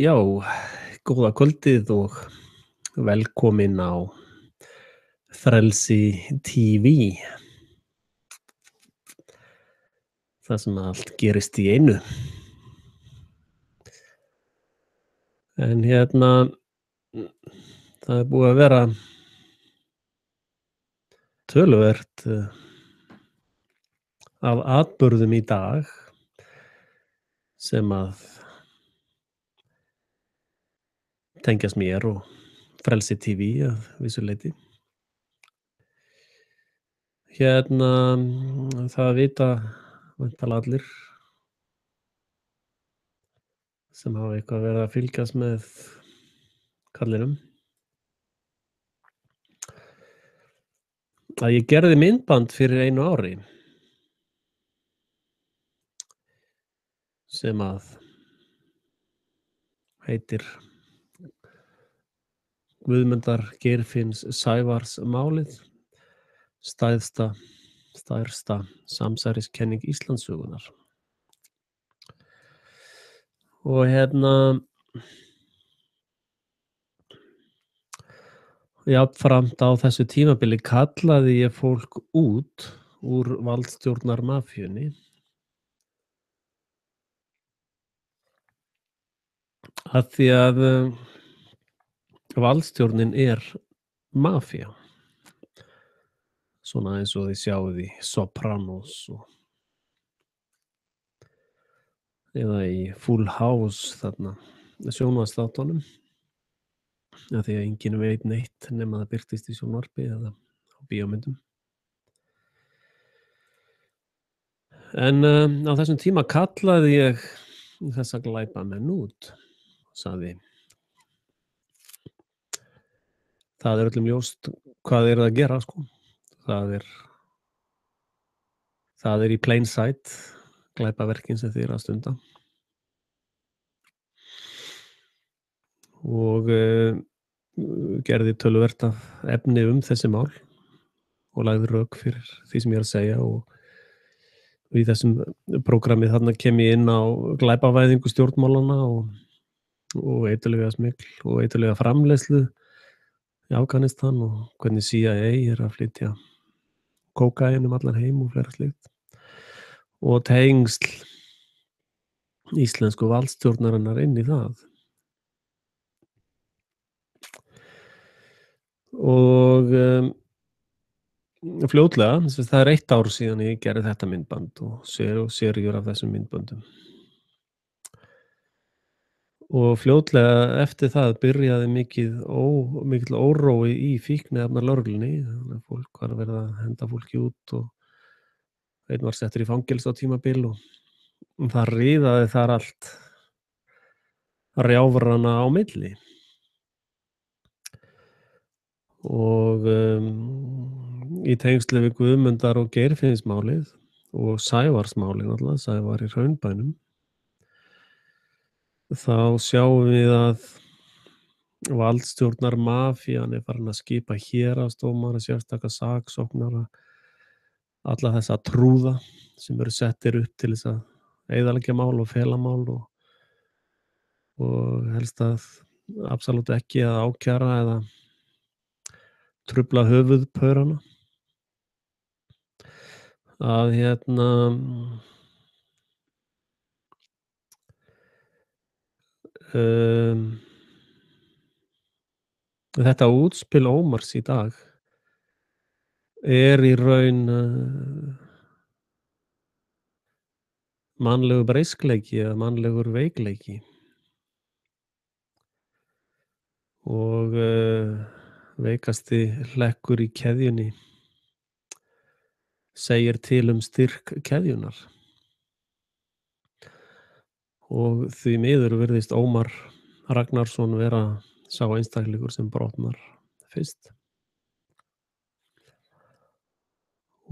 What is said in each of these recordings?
Já, góða kvöldið og velkomin á Frelsi TV, þar sem allt gerist í einu. En það er búið að vera töluvert af atburðum í dag sem að tengjast mér og Frelsi TV að vissu leyti. Það vita væntanlega allir sem hafa eitthvað verið að fylgjast með kallinum að ég gerði myndband fyrir 1 ári sem að heitir Guðmundar Geirfinns Sævars málið, stærsta samsæriskenning Íslandssögunnar. Og jafnframt á þessu tímabili kallaði ég fólk út úr valdstjórnarmafíunni af því að valdstjórnin er mafía. Svona eins og þið sjáið í Sopranos eða í Full House þarna, sjónvarpsþáttunum. Af því að enginn veit neitt nema það birtist í sjónvarpi eða á bíómyndum. En á þessum tíma kallaði ég þessa glæpamenn út og sagði: það er öllum ljóst hvað þið eruð að gera, sko. Það er í plain sight, glæpaverkin sem þið eruð að stunda. Og gerði töluvert af efni þessi mál og lagði rök fyrir því sem ég er að segja, og í þessum prógrami þarna kem ég inn á glæpavæðingu stjórnmálanna og eiturlyfjasmygl og eiturlyfjaframleiðslu í Afganistan og hvernig CIA er að flytja kókaín allan heim og fleira slíkt, og tengsl íslensku valdstjórnarinnar inn í það. Og fljótlega, það er 1 ár síðan ég gerði þetta myndband og seríur af þessum myndböndum. Og fljótlega eftir það byrjaði mikill órói í fíkniefnalögreglunni, þannig að fólk var verið að henda fólki út og einn var settur í fangelsi á tímabil og það riðaði þar allt rjáfrana á milli. Og í tengsli við Guðmundar og Geirfinnsmálið og Sævarsmálið, náttúrulega, Sævar í Hraunbænum, þá sjáum við að valdstjórnarmafían er farin að skipa héraðsdómara, sérstaka saksóknara, alla þessa trúða sem eru settir upp til þess að eyðileggja mál og fela mál og helst að absolutt ekki að ákæra eða trufla höfuðpaurana. Að þetta útspil Ómars í dag er í raun mannlegur breiskleiki eða mannlegur veikleiki, og veikasti hlekkur í keðjunni segir til styrk keðjunnar. Og því miður virðist Ómar Ragnarsson vera sá einstaklingur sem brotnar fyrst.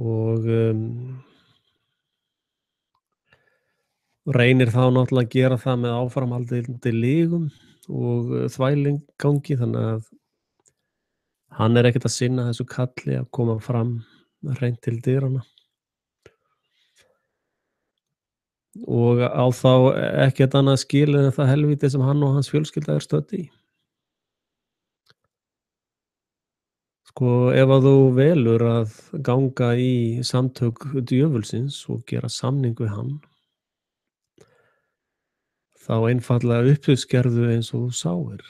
Og reynir þá náttúrulega að gera það með áframhaldandi lygum og þvælingangi, þannig að hann er ekkert að sinna þessu kalli að koma fram hreint til dyrana. og á þá ekkert annað skilið en það helvíti sem hann og hans fjölskylda er stödd í. Sko, ef að þú velur að ganga í samtök djöfulsins og gera samning við hann, þá einfaldlega uppskerðu eins og þú sáir.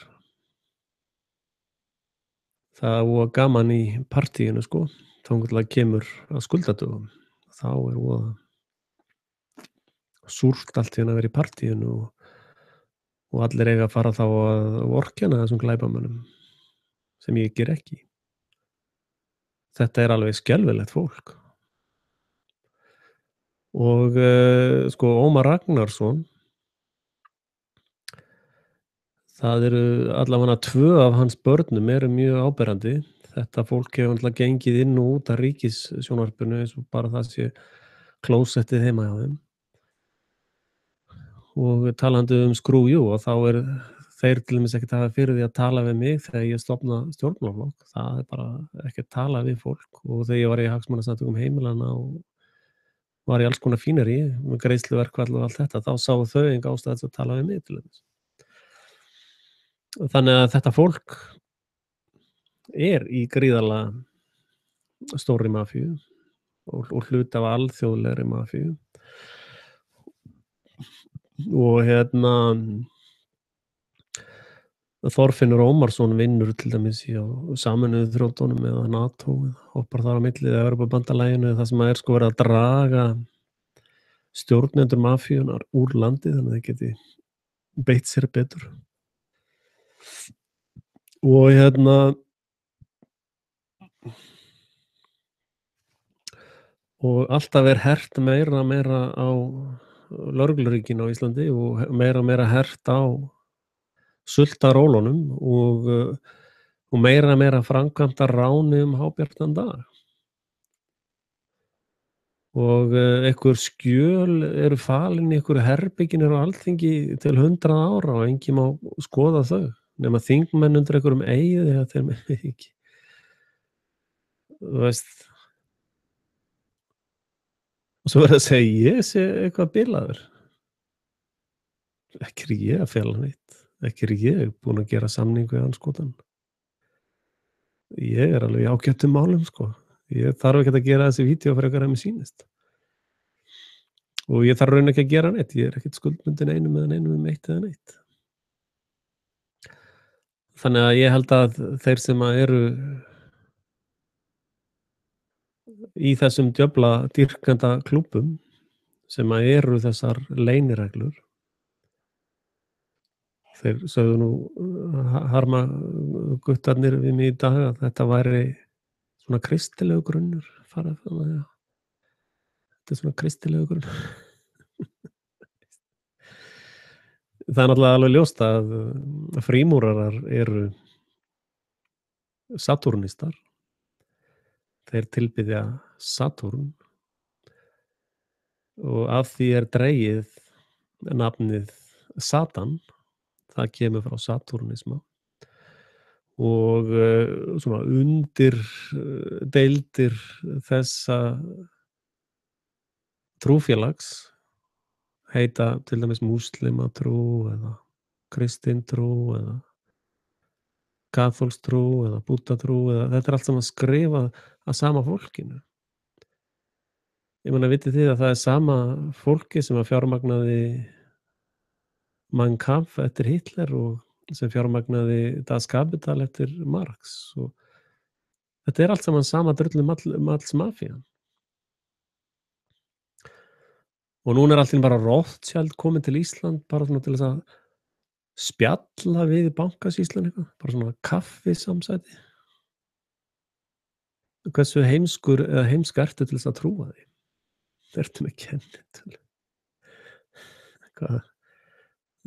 Það voða gaman í partíinu sko, þangað til að kemur að skuldadögum. Þá er voða súrt allt í einu að vera í partíinu og allir eiga að fara þá að vorkenna þessum glæpamönnum, sem ég geri ekki. Þetta er alveg skelfilegt fólk. Og sko Ómar Ragnarsson, það eru allavega 2 af hans börnum eru mjög áberandi. Þetta fólk hefur náttúrulega gengið inn og út af ríkissjónvarpinu eins og bara það sé klósettið heima hjá þeim. Og talandi Screw You, og þá er þeir til dæmis ekkert að hafa fyrir því að tala við mig þegar ég stofna stjórnmálaflokk. Það er bara ekki að tala við fólk. Og þegar ég var í hagsmunasamtökum heimilanna og var í alls konar fínerí með greiðsluverkfall og allt þetta, þá sáu þau enga ástæðu til að tala við mig til dæmis. Þannig að þetta fólk er í gríðarlega stórri mafíu og hluti af alþjóðlegri mafíu. Og Þorfinnur Ómarsson vinnur til dæmis á Sameinuðu þjóðunum eða NATO eða hoppar þar á milli eða Evrópubandalaginu, það sem er sko verið að draga stjórnendur mafíunnar úr landi þannig að þeir geti beitt sér betur. Og og alltaf er hert meira á lögregluríkinu á Íslandi og meira hert á sultarólunum og meira framkvæmt að ráni hábjartan dag. Og einhver skjöl eru falin í einhverju herbergi niðri á Alþingi til 100 ára og enginn má skoða þau nema þingmenn undir einhverjum eið eða þeir mega ekki. Þú veist. Og svo verður að segja ég sé eitthvað bilaður. Ekki er ég að fela neitt. Ekki er ég búinn að gera samning við andskotann. Ég er alveg í ágætum málum sko. Ég þarf ekkert að gera þessi vídeó frekar en mér sýnist. Og ég þarf raun ekki að gera neitt. Ég er ekkert skuldbundinn einum eitt eða neitt. Þannig að ég held að þeir sem eru í þessum djöfla dýrkenda klúbbum sem eru þessar leynireglur, þeir sögðu nú harma guttarnir við mig í dag að þetta væri svona kristilegu grunnur þetta er svona kristilegu grunnur. Það er náttúrulega alveg ljóst að frímúrarar eru satúrnistar. Þeir tilbiðja Satúrn og af því er dregið nafnið Satan. Það kemur frá satúrnisma og svona deildir þessa trúfélags heita til dæmis múslimatrú eða kristintrú eða kaþólskt-trú eða búddatrú eða þetta er allt saman skrifað af sama fólkinu. Ég meina, vitið þið að það er sama fólki sem að fjármagnaði Mein Kampf eftir Hitler og sem fjármagnaði Das Kapital eftir Marx og þetta er allt saman sama drullumalls mafían. Og núna er allt í einu bara Rothschild kominn til Ísland bara svona til þess að spjalla við bankasýslan eitthvað, bara svona kaffisamsæti. Hversu heimskur eða heimska ertu til þess að trúa því? Ertu með kennitölu? Hvað?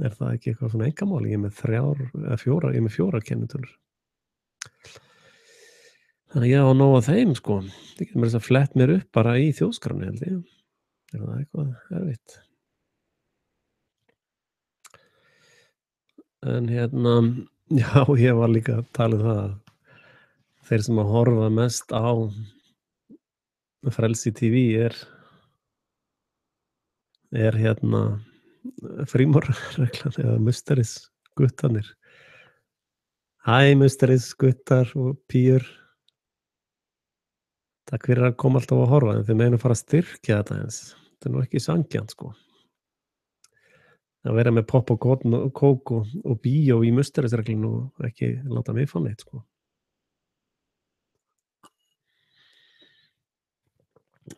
Er það ekki eitthvað svona einkamál? Ég er með 3 eða 4, ég er með 4 kennitölur. Þannig að ég á nóg af þeim sko. Það getur mér þess að flett mér upp bara í þjóðskránni held ég. Er það eitthvað erfitt? En já, ég var líka að tala um það að þeir sem að horfa mest á Frelsi TV er frímúrarareglan eða musterisguttarnir. Hæ, musterisguttar og píur. Takk fyrir að koma alltaf að horfa, en þið megið nú fara að styrkja þetta aðeins. Þetta er nú ekki sanngjarnt, sko. Að vera með popp og kók og bíó í musterisreglunni og ekki láta mig fá neitt, sko.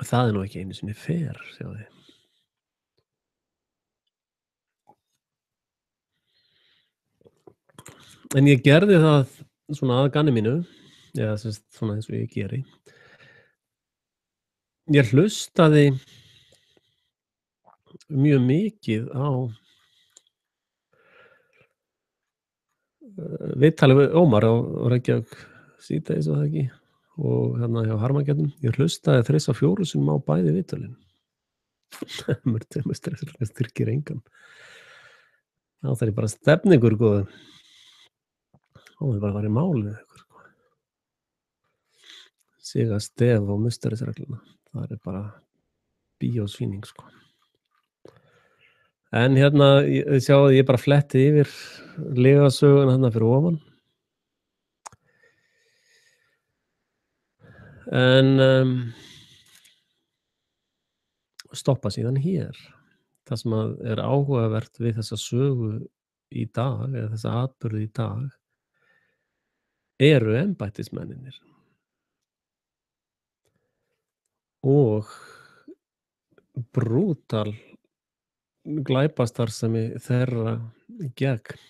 Það er nú ekki einu sinni fair, sjáðu. En ég gerði það svona að gamni mínu, eða sem sagt svona eins og ég geri. Ég hlustaði mjög mikið á viðtalið við Ómar á Reykjavík síðdegis var það ekki, og hjá Harmageddum. Ég hlustaði 3-4 sinnum á bæði viðtölin. Musterisreglun styrkir engan. Þá þarf ég bara að stefna ykkur, góðu. Þá er bara að fara í mál við ykkur, sko. Siga stef á musterisregluna. Það er bara bíósýning, sko. En sjáðu, ég bara fletti yfir lygasöguna fyrir ofan. En stoppa síðan hér. Það sem er áhugavert við þessa sögu í dag, eða þessa atburði í dag, eru embættismennirnir. Og brútal glæpastarfsemi þeirra gegn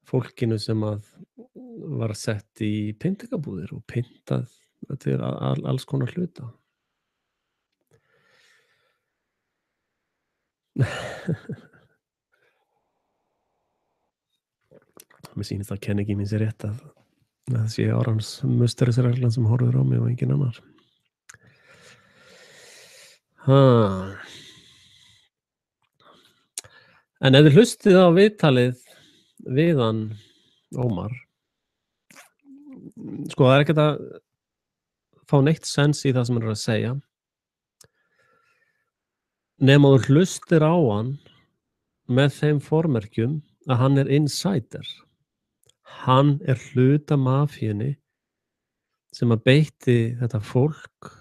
fólkinu sem var sett í pyntingabúðir og pyntað til alls konar hluta. Mér sýnist að kenningi mín sé rétt að það sé árans musterisreglan sem horfir á mig og enginn annar. En ef þið hlustið á viðtalið við hann Ómar, sko, það er ekkert að fá neitt sens í það sem hann er að segja, nema þú hlustir á hann með þeim formerkjum að hann er insider. Hann er hluta mafíunni sem að beitti þetta fólk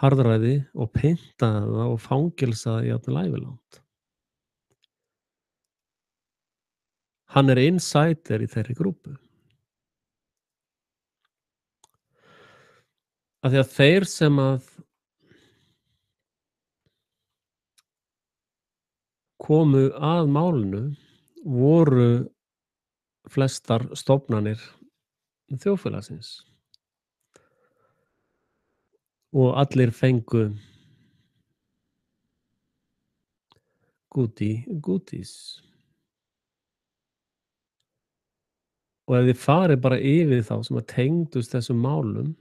harðræði og pyntaði það og fangelsaði jafnvel ævilangt. Hann er insider í þeirri grúpu. Af því að þeir sem að komu að málinu voru flestar stofnanir þjóðfélagsins og allir fengu goodies. Og ef þið farið bara yfir þá sem að tengdust þessum málum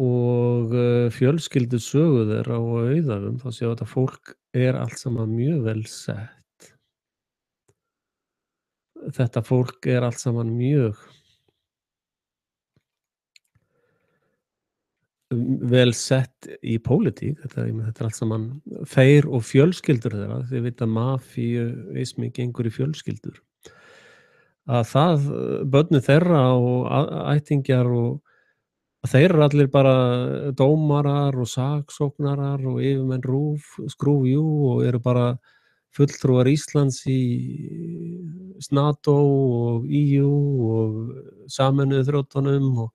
og fjölskyldusögu þeirra og auðæfum, þá séu þetta fólk er allt saman mjög vel sett. Þetta fólk er allt saman mjög vel sett í pólitík. Þetta er allt saman þeir og fjölskyldur þeirra. Þið vita að mafíuismi gengur í fjölskyldur. Að það, börnin þeirra og ættingjar, og þeir eru allir bara dómarar og saksóknarar og yfirmenn RÚV, SKRÚV, og eru bara fulltrúar Íslands í NATO og EU og Sameinuðu þjóðunum, og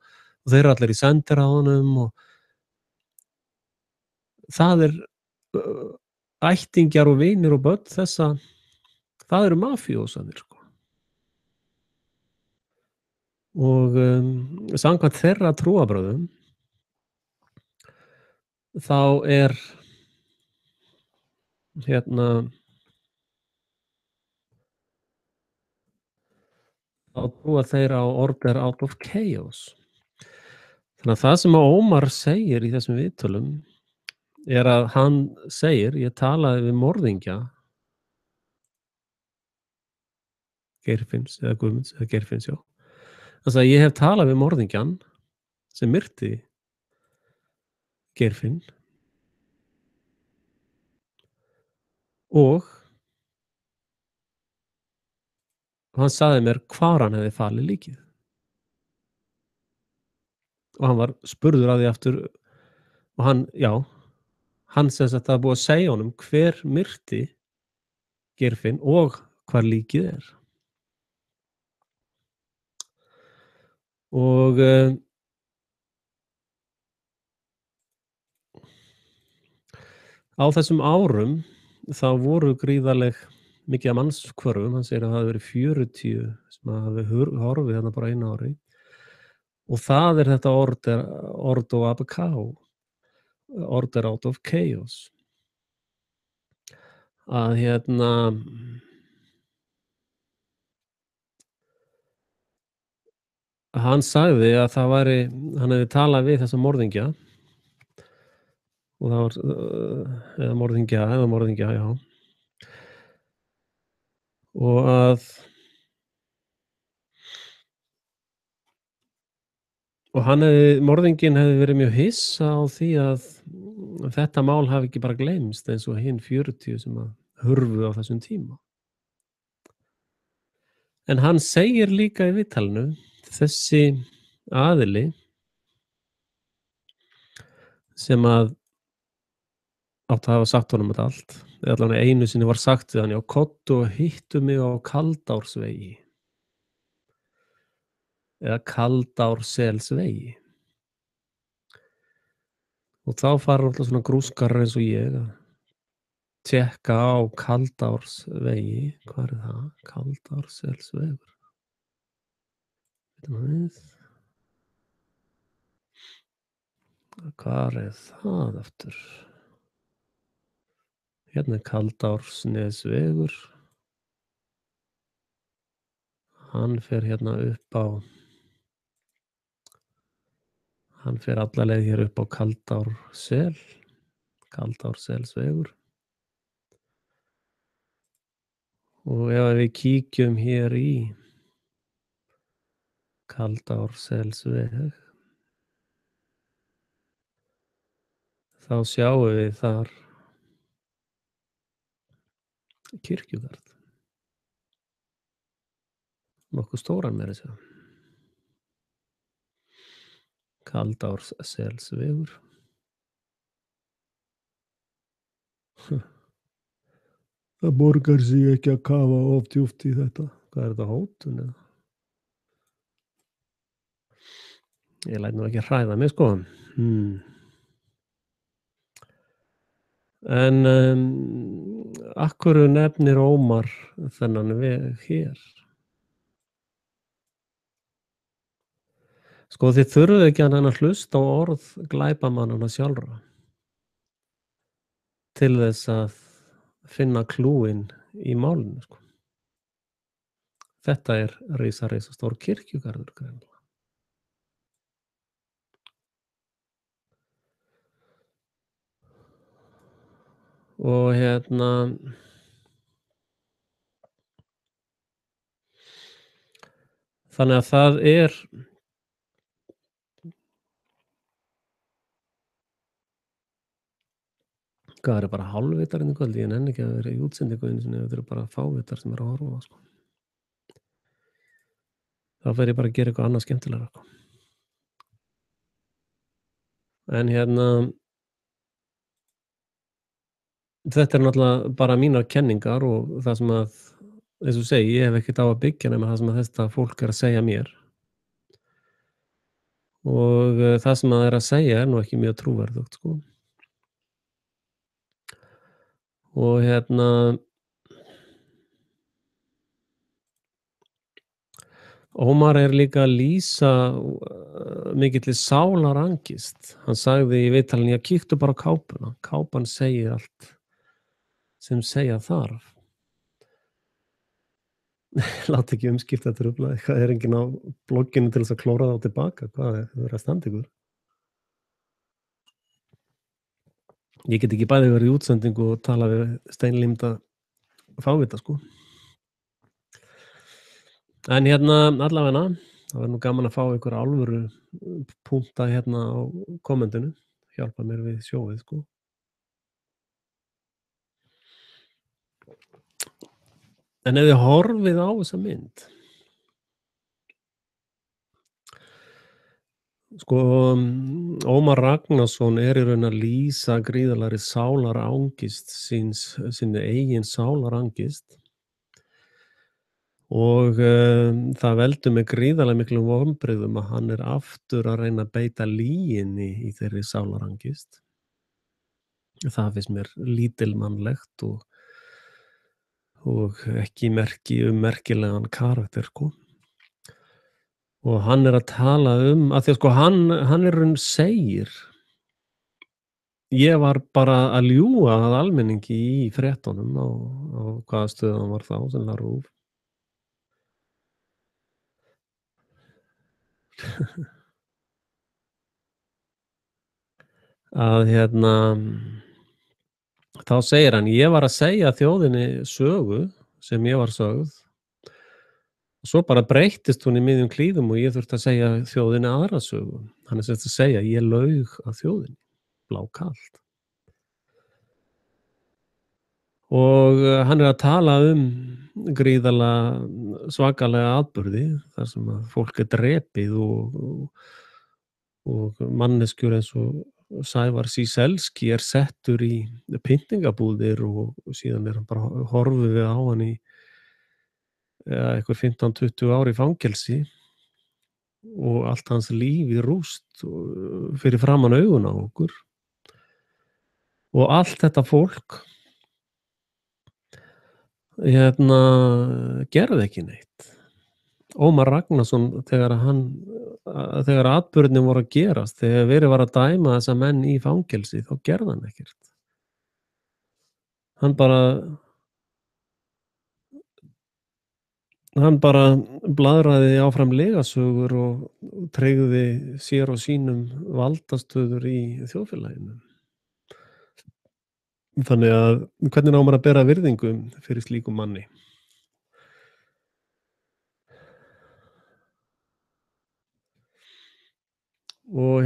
þeir eru allir í sendiráðunum, og það er ættingjar og vinir og börn þessa, það eru mafíósanir, sko. Og samkvæmt þeirra trúarbrögðum þá er þá trúa þeir á order out of chaos. Þannig að það sem Ómar segir í þessum viðtölum er að hann segir: ég talaði við morðingja Geirfinns eða Guðmunds eða Geirfinns, já. Hann sagði: ég hef talað við morðingjann sem myrti Geirfinn og hann sagði mér hvar hann hefði falið líkið og hann var spurður að því aftur og hann sem sagt það var búið að segja honum hver myrti Geirfinn og hvar líkið er. Og á þessum árum þá voru gríðarleg mikið af mannshvörfum, hann segir að það hafi verið 40 sem hafi horfið þarna bara einu ári og það er þetta ordo ab chaos, order out of chaos að hann sagði að það væri hann hefði talað við þessa morðingja og það var eða morðingja, já og að og morðinginn hefði verið mjög hissa á því að þetta mál hafi ekki bara gleymst eins og hin 40 sem að hurfu á þessum tíma. En hann segir líka í viðtalinu, þessi aðili sem að átti að hafa sagt honum þetta allt, eða allavega einu sinni var sagt við hann, já, komdu og hittu mig á Kaldársvegi eða Kaldárselsvegi. Og þá fara alltaf svona grúskarar eins og ég að tékka á Kaldársvegi. Hvar er það? Kaldárselsvegur. Bíddu nú við. Hvar er það aftur? Hérna er Kaldársnesvegur. Hann fer hérna upp á hann fer alla leið hér upp á Kaldárselsvegur. Og ef við kíkjum hér í Kaldárselsveg þá sjáum við þar kirkjugarð. Nokkuð stóran meira að segja. Kaldárselsvegur. Það borgar sig ekki að kafa of djúpt í þetta. Hvað er þetta, hótun eða? Ég læt nú ekki hræða mig, sko. En af hverju nefnir Ómar þennan veg hér? Sko, þið þurfið ekki að hlusta á orð glæpamannanna sjálfra til þess að finna klúin í málinu, sko. Þetta er risastór kirkjugarður greinilega. Og þannig að það er hvað er bara hálfvitarinn í kvöld, ég nenni ekki að vera í útsendingu einu sinni, þetta eru bara fávitar sem eru að horfa á, sko. Þá fer ég bara að gera eitthvað annað skemmtilegra, sko. En þetta er náttúrulega bara mínar kenningar og það sem að, eins og segi, ég hef ekkert á að byggja nema það sem að þetta fólk er að segja mér. Og það sem það er að segja er nú ekki mjög trúverðugt, sko. Og Ómar er líka að lýsa mikilli sálarangist. Hann sagði í viðtalinu, já, kíktu bara á kápuna. Kápan segir allt sem segja þarf. Láta ekki umskipta trufla. Hvað er enginn á blogginu til þess að klóra þá tilbaka? Hvað er verið að standa ykkur? Ég get ekki bæði verið í útsendingu og tala við steinlímda fávita, sko. En allavega, það verður nú gaman að fá ykkur alvöru punkta á kommentinu. hjálpa mér við sjóið, sko. En ef þið horfið á þessa mynd, sko, Ómar Ragnarsson er í raun að lýsa gríðarlegri sálarangist sinni eigin sálarangist og, það veldur mér gríðarlega miklum vonbrigðum að hann er aftur að reyna að beita lyginni í þeirri sálarangist. Það finnst mér lítilmannlegt og ekki merki um merkilegan karakter, sko. Og hann er að tala af því að sko hann í raun segir: Ég var bara að ljúga að almenningi í fréttunum á hvaða stöð hann var þá, sennilega RÚV, að þá segir hann: Ég var að segja þjóðinni sögu sem ég var sögð og svo bara breyttist hún í miðjum klíðum og ég þurfti að segja þjóðinni aðra sögu. Hann er sem sagt að segja: Ég laug að þjóðinni, blákalt. Og, hann er að tala gríðarlega svakalega atburði þar sem að fólk er drepið og manneskjur eins og Sævar Ciesielski er settur í pyntingabúðir og síðan er hann bara horfum við á hann í, einhver 15-20 ár í fangelsi og allt hans líf í rúst fyrir framan augun á okkur. Og allt þetta fólk gerði ekki neitt. Ómar Ragnarsson, þegar atburðirnir voru að gerast, þegar verið var að dæma þessa menn í fangelsi, þá gerði hann ekkert. Hann bara blaðraði áfram lygasögur og tryggði sér og sínum valdastöður í þjóðfélaginu. Þannig að hvernig á maður að bera virðingu fyrir slíkum manni? Og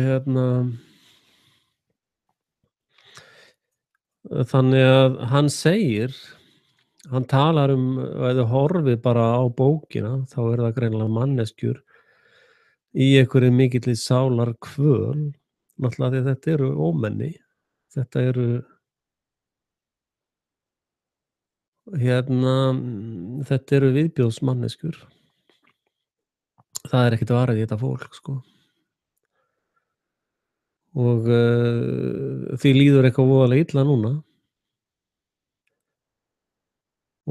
þannig að hann talar ef þú horfir bara á bókina, þá eru það greinilega manneskjur í einhverri mikilli sálarkvöl, náttúrlega því að þetta eru ómenni. Þetta eru þetta eru viðbjóðsmanneskjur. Það er ekkert varið í þetta fólk, sko. Og, því líður eitthvað voðalega illa núna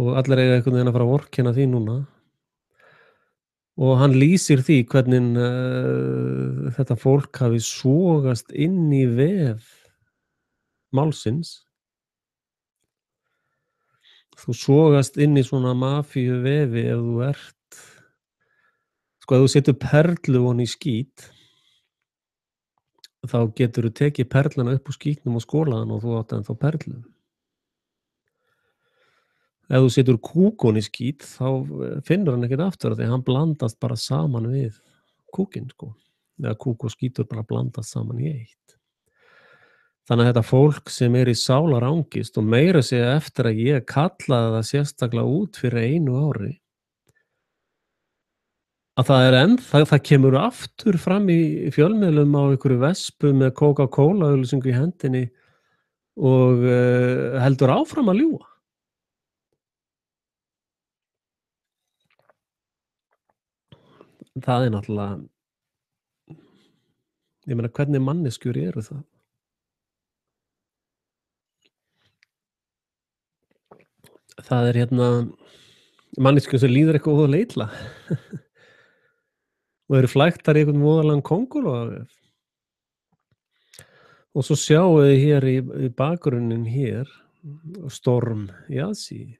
og allir eiga einhvern veginn að fara að vorkenna því núna. Og hann lýsir því hvernig, þetta fólk hafi sogast inn í vef málsins. Þú sogast inn í svona mafíuvefi ef þú ef þú setur perlu oní skít, þá geturðu tekið perluna upp úr skítnum og skolað hana og þú átt ennþá perlu. Ef þú setur kúk oní skít, þá finnur hann ekkert aftur af því að hann blandast bara saman við kúkinn, sko. Eða kúk og skítur bara blandast saman í eitt. Þannig að þetta fólk sem er í sálarangist og meira að segja eftir að ég kallaði það sérstaklega út fyrir 1 ári, að það kemur aftur fram í fjölmiðlum á einhverju vespu með Coca-Cola auglýsingu í hendinni og, heldur áfram að ljúga. Það er náttúrulega, ég meina, hvernig manneskjur eru það? Það er manneskjur sem líður eitthvað voðalega illa og eru flæktar í einhvern voðalegan kóngulóarvef. Og svo sjáið þið hér í bakgrunninn hér, storm í aðsigi.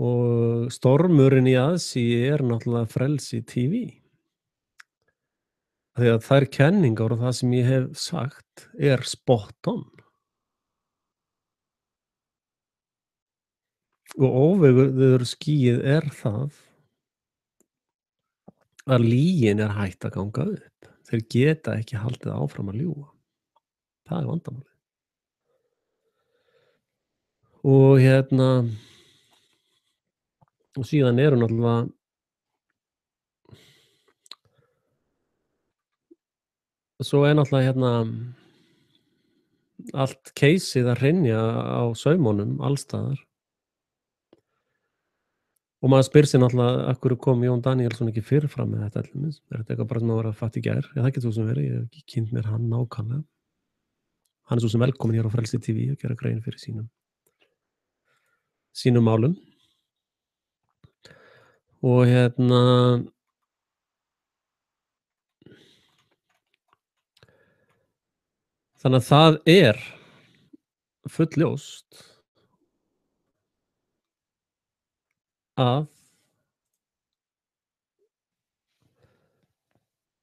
Og stormurinn í aðsigi er náttúrulega Frelsi TV. Því að þær kenningar og það sem ég hef sagt er spot on. Og óveðursskýið er það að lygin hætt að ganga upp. Þeir geta ekki haldið áfram að ljúga. Það er vandamálið. Og og síðan eru náttúrulega svo er náttúrulega allt keysið að hrynja á saumunum alls staðar. Og maður spyr sig náttúrulega af hverju kom Jón Daníelsson ekki fyrr fram með þetta til dæmis. Er þetta eitthvað bara sem að vera að fatta í gær? Já, það getur svo sem verið, ég hef ekki kynnt mér hann nákvæmlega. Hann er svo sem velkominn hér á Frelsi TV að gera grein fyrir sínum málum. Og þannig að það er fullljóst að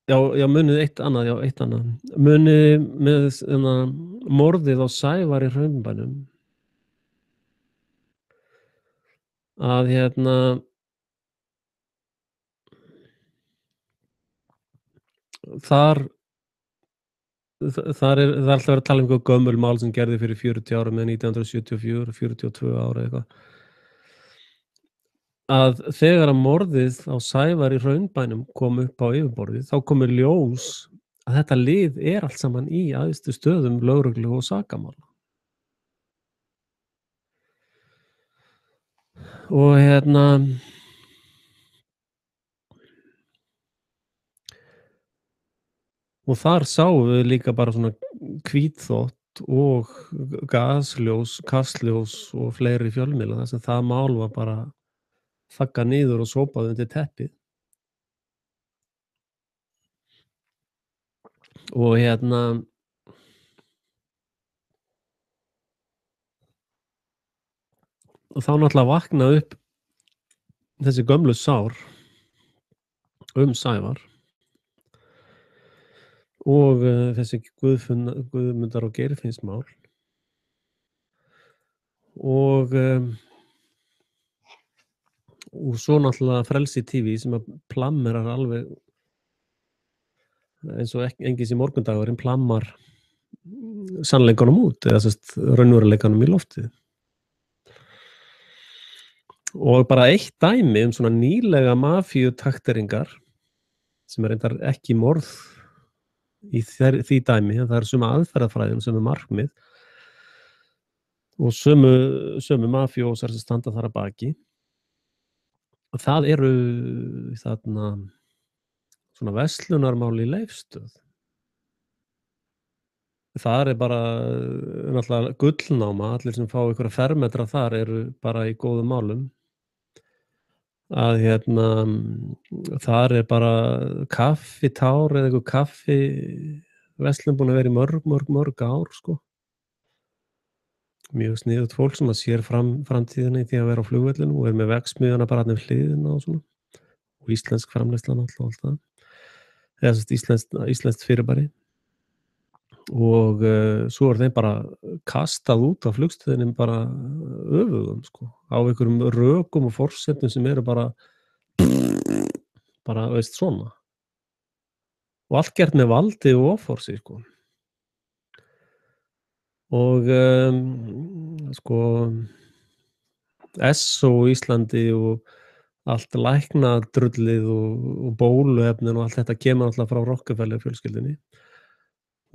já, munið eitt annað. Munið með morðið á Sævari Hraunbænum að þar er alltaf verið að tala um eitthvað gömul mál sem gerði fyrir 40 árum með 1974, 42 ára eitthvað. Að þegar að morðið á Sævari Hraunbænum kom upp á yfirborðið, þá kom í ljós að þetta lið er allt saman í æðstu stöðum lögreglu og sakamála. Og og þar sáum við líka bara svona hvítþvott og gasljós, kastljós og fleiri fjölmiðla þar sem það mál var bara þaggað niður og sópað undir teppið. Og og þá náttúrulega vakna upp þessi gömlu sár Sævar og þessi Guðmundar og Geirfinnsmál og svo náttúrulega Frelsi TV sem að plammerar alveg eins og engins í morgundagurinn plammar sannleikanum út eða raunveruleikanum í loftið. Og bara eitt dæmi svona nýlega mafíutakteringar sem reyndar ekki morð í því dæmi, en það sömu aðferðafræðin, sömu markmið og sömu mafíósar sem standa þar að baki. Og það eru þarna svona verslunarmál í Leifsstöð. Það er bara náttúrulega gullnáma, allir sem fá einhverja fermetra þar eru bara í góðum málum. Að þar er bara kaffitár eða einhver kaffiverslun búin að vera í mörg ár, sko. Mjög sniðugt fólk sem að sér framtíðina í því að vera á flugvellinu og er með verksmiðjuna bara þarna við hliðina og svona. Og íslensk framleiðsla náttúrulega allt það. Eða íslenskt fyrirbæri. Og svo er þeim bara kastað út á flugstöðinni bara öfugum, sko, á einhverjum rökum og forsendum sem eru bara veist svona. Og allt gert með valdi og offorsi, sko. Og sko SO Íslandi og allt læknadrullið og bóluefnin og allt þetta kemur alltaf frá Rockefeller fjölskyldunni.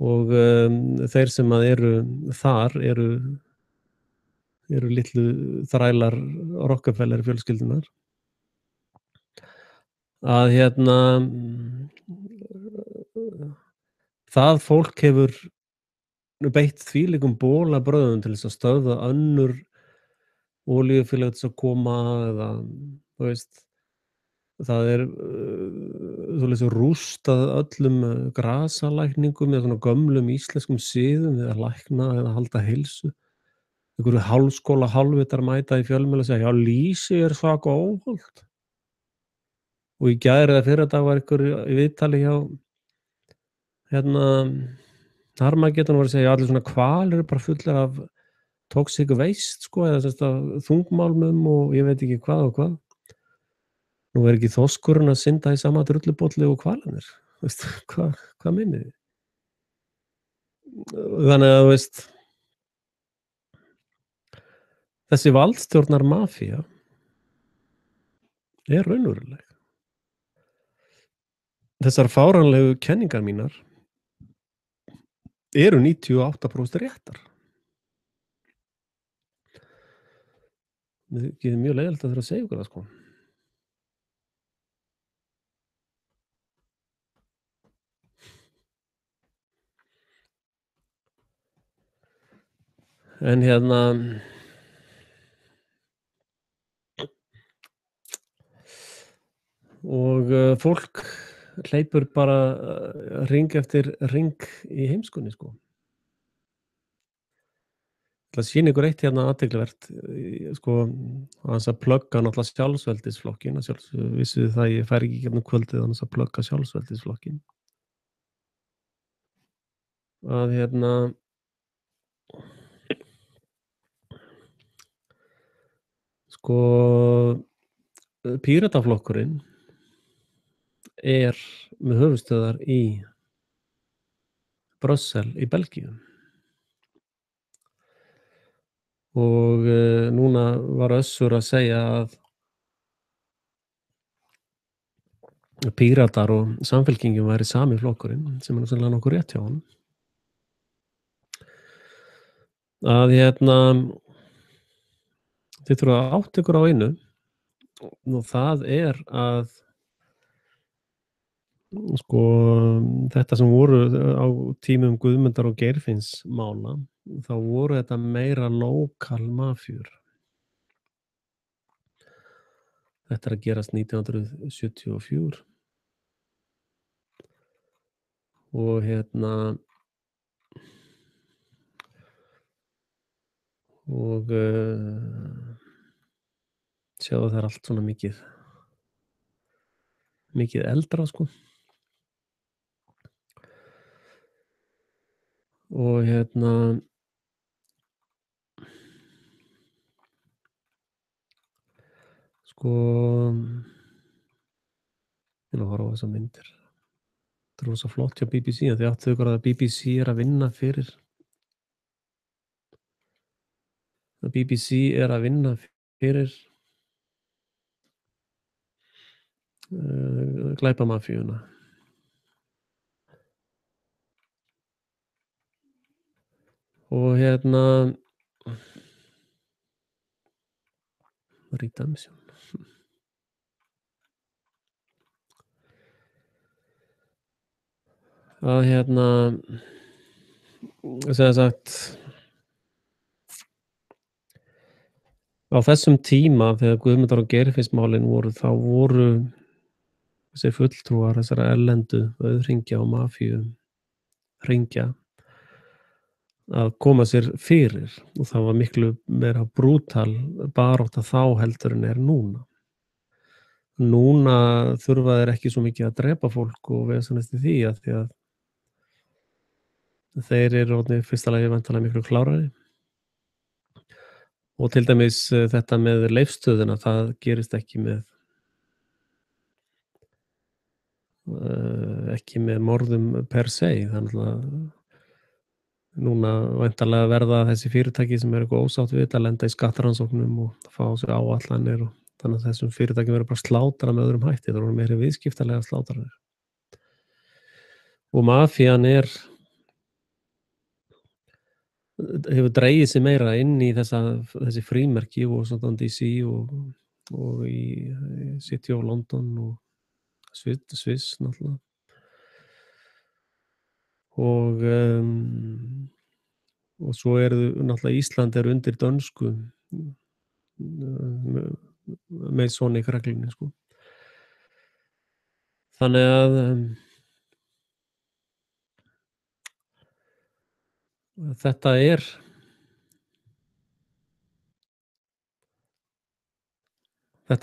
Og þeir sem að eru þar eru litlu þrælar Rockefeller fjölskyldunar. Að það fólk hefur beitt þvílíkum bolabrögðum til þess að stöðva önnur olíufélög til að koma eða, þú veist, það er rústað öllum grasalækningum eða svona gömlum íslenskum siðum við að lækna eða halda heilsu. Einhverju hálfskóla hálfvitar mæta í fjölmiðla og segja, já, lýsi er svaka óholt. Og í gær eða fyrradag var einhver í viðtali hjá Harmageddon var að segja, já, allir svona hvalir eru bara fullir af toxic waste, sko, eða þungmálmum og ég veit ekki hvað og hvað. Nú er ekki þorskurinn að synda í sama drullubolli og hvalirnir. Veistu, hvað meinið þið? Þannig að, þú veist, þessi valdstjórnar mafía er raunveruleg. Þessar fáránlegu kenningar mínar eru 98% réttar. Það er mjög leiðilegt að þurfa að segja ykkur það, sko. En hérna og fólk hleypur bara hring eftir hring í heimskunni, sko. Ég ætla að sýna ykkur eitt hérna athyglivert, sko, aðeins að plugga náttúrulega Sjálfsveldisflokkinn, að sjálfsögðu vissuð þið það, ég færi ekki í gegnum kvöldið án þess að plugga Sjálfsveldisflokkinn. Að hérna sko, Pírataflokkurinn er með höfuðstöðvar í Brussel í Belgíu. Og núna var Össur að segja að Píratar og Samfylkingin væri sami flokkurinn, sem er nú sennilega nokkuð rétt hjá honum. Að hérna þið þurfa að átta ykkur á einu, og það er að sko, þetta sem voru á tímum Guðmundar og Geirfinns mála, þá voru þetta meira lokal mafjur. Þetta er að gerast 1974. Og hérna og sjáðu, það er allt svona mikið eldra, sko. Og hérna sko, ég er að horfa á þessar myndir. Þetta er rosa flott hjá BBC, en þið áttu ykkur að BBC er að vinna fyrir glæpamafíuna. Og hérna Redemption. Að hérna sem sagt á þessum tíma þegar Guðmundar og Geirfinnsmálin voru, þá voru þessir fulltrúar þessara erlendu auðhringja og mafíuhringja að koma sér fyrir, og það var miklu meira brútal barátta þá heldur en er núna. Núna þurfa þeir ekki svo mikið að drepa fólk og vesenast í því að þeir eru orðnir fyrsta lagi væntanlega miklu klárari. Og til dæmis þetta með Leifsstöðina, það gerist ekki með morðum per se. Það er náttúrulega núna væntanlega verða þessi fyrirtæki sem eru eitthvað ósátt við að lenda í skattrannsóknum og fá sér áætlanir, og þannig að þessum fyrirtækjum verður bara slátrað með öðrum hætti. Það eru meiri viðskiptalega slátranir. Og mafían hefur dregið sig meira inn í þessi frímerki í Washington DC og í City of London og Sviss náttúrulega. Og svo náttúrulega Ísland er undir dönsku Masonic reglunni, sko. Þannig að þetta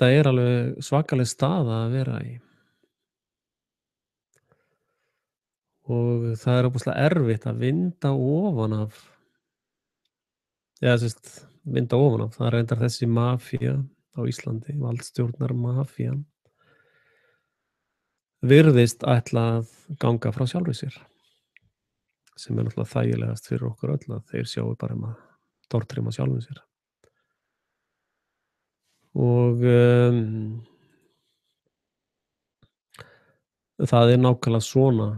er alveg svakaleg staða að vera í. Og það er óbúslega erfitt að vinda ofan af. Það er reyndar þessi mafía á Íslandi, valdstjórnar mafían. virðist ætla að ganga frá sjálfri sér, sem náttúrlega þægilegast fyrir okkur öll að þeir sjái bara að tortryggma sjálfum sér. Og, það er nákvæmlega svona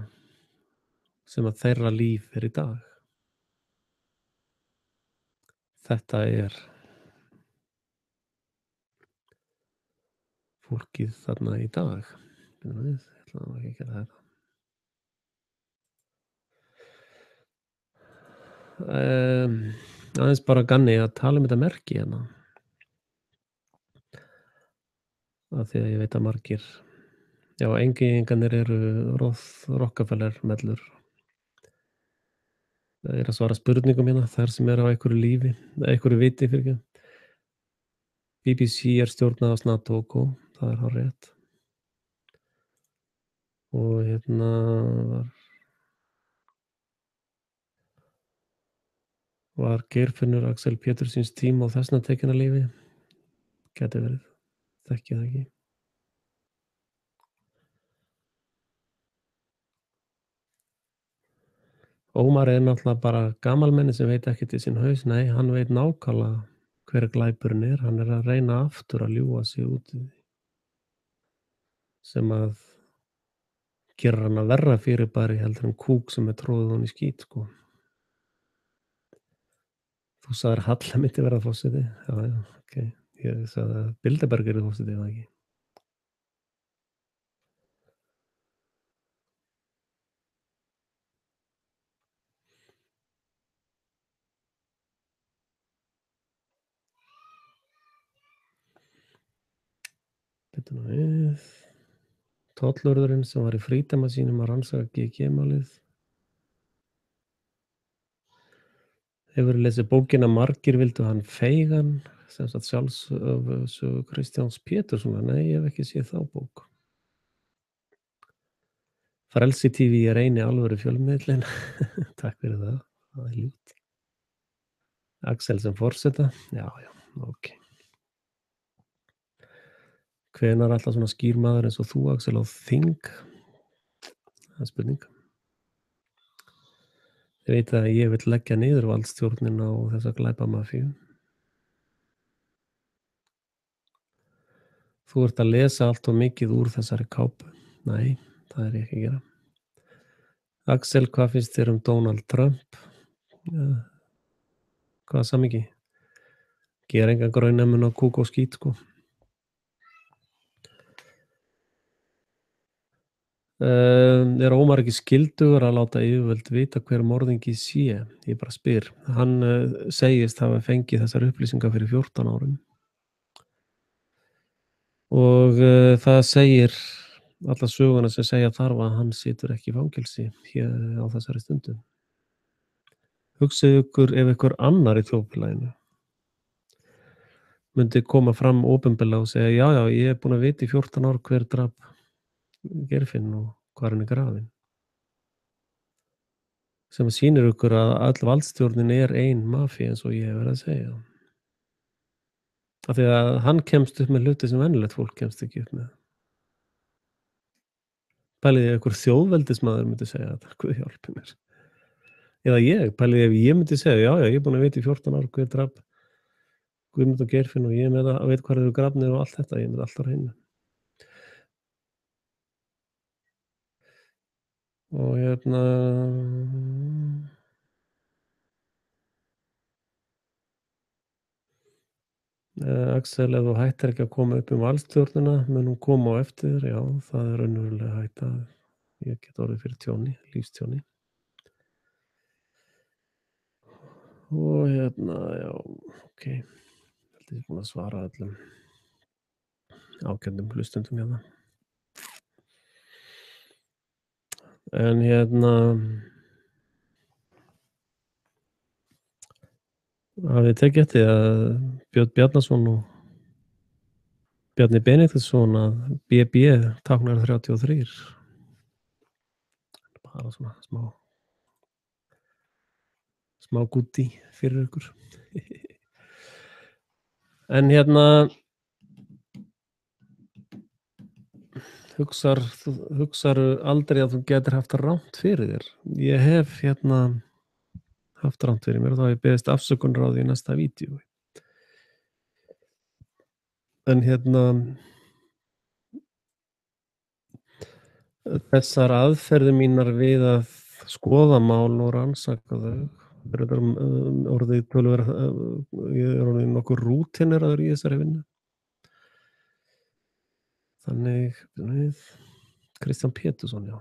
sem að þeirra líf er í dag. Þetta er fólkið þarna í dag. Bíddu nú við, ég ætla nú ekki að gera þetta. Aðeins bara ganni að tala þetta merki hérna. Af því að ég veit að margir, já, Englendingarnir eru Rockefeller-mellur. Það er að svara spurningum hérna, þær sem eru á einhverju lífi, einhverju viti, fyrirgefðu. BBC er stjórnað af Snatoko, það er hárrétt. Og hérna var Geirfinnur Axel Péturssyns tíma á þessna tekin af lífi? Gæti verið, þekki það ekki. Ómar er náttúrulega bara gamalmenni sem veit ekkert í sinn haus. Nei, hann veit nákvæmlega hver glæpurinn er. Hann er að reyna aftur að ljúga sig út í því. Sem að gera hann að verra fyrirbæri heldur en kúk sem er tróðið honum í skít, sko. Þú sagðir Halla myndi verða forseti. Já, já, ok. Ég sagði að Bilderberg yrði forseti, eða ekki? Bíddu nú við. Tollvörðurinn sem var í frítíma sínum að rannsaka GG-málið. Hefurðu lesið bókina Margir vildu hann feigan, sem sagt sjálfsögu Kristjáns Péturssonar? Nei, ég hef ekki séð þá bók. Frelsi TV er eini alvöru fjölmiðillinn. Takk fyrir það. Það er ljúft. Axel sem forseta. Já, já, ok. Hvenær ætlar svona skýr maður eins og þú, Axel, á þing? Það er spurning. Ég veit að ég vil leggja niður valdstjórnina á þessa glæpamafíu. Þú ert að lesa allt of mikið úr þessari kápu. Nei, það er ég ekki að gera. Axel, hvað finnst þér um Donald Trump? Hvaða samhengi? Gera engan graunemun á kúk og skít, sko. Er Ómar ekki skyldugur að láta yfirvöld vita hver morðingi sé? Ég bara spyr. Hann segist hafa fengið þessar upplýsingar fyrir 14 árum. Og það segir alla söguna sem segja þarf að hann situr ekki í fangelsi hér á þessari stundu. Hugsið ykkur ef ykkur annar í þjóðfélaginu myndi koma fram opinberlega og segja já, já, ég er búin að vita í 14 ár hver drap Geirfinn og hvar hann er grafinn. Sem sýnir ykkur að öll valdstjórnin er ein mafía eins og ég hef verið að segja. Af því að hann kemst upp með hluti sem venjulegt fólk kemst ekki upp með. Pælið ef einhver þjóðveldismaður myndi segja þetta, Guð hjálpi mér. Eða pælið ef ég myndi segja, já, já, ég er búin að vita í 14 ár hver drap Guðmund og Geirfinn og ég með það, veit hvar eru grafnir og allt þetta, ég með allt á hreinu. Og hérna Axel, ef þú hættir ekki að koma upp valdstjórnina, mun hún koma á eftir þér? Já, það er raunverulega hætta. Ég get orðið fyrir tjóni, lífstjóni. Og hérna, já, ok. Held ég búin að svara öllum ágætum hlustendum hérna. En hérna hafið þið tekið eftir að Björn Bjarnason og Bjarni Benediktsson að BB táknar 33. Bara svona smá gúdí fyrir ykkur. En hérna Hugsarðu aldrei að þú gætir haft rangt fyrir þér? Ég hef haft rangt fyrir mér og þá hef ég beðist afsökunar á því í næsta vídeói. En þessar aðferðir mínar við að skoða mál og rannsaka þau eru orðið töluvert, ég er orðinn nokkuð rútíneraður í þessari vinnu. Þannig við Kristján Pétursson, já.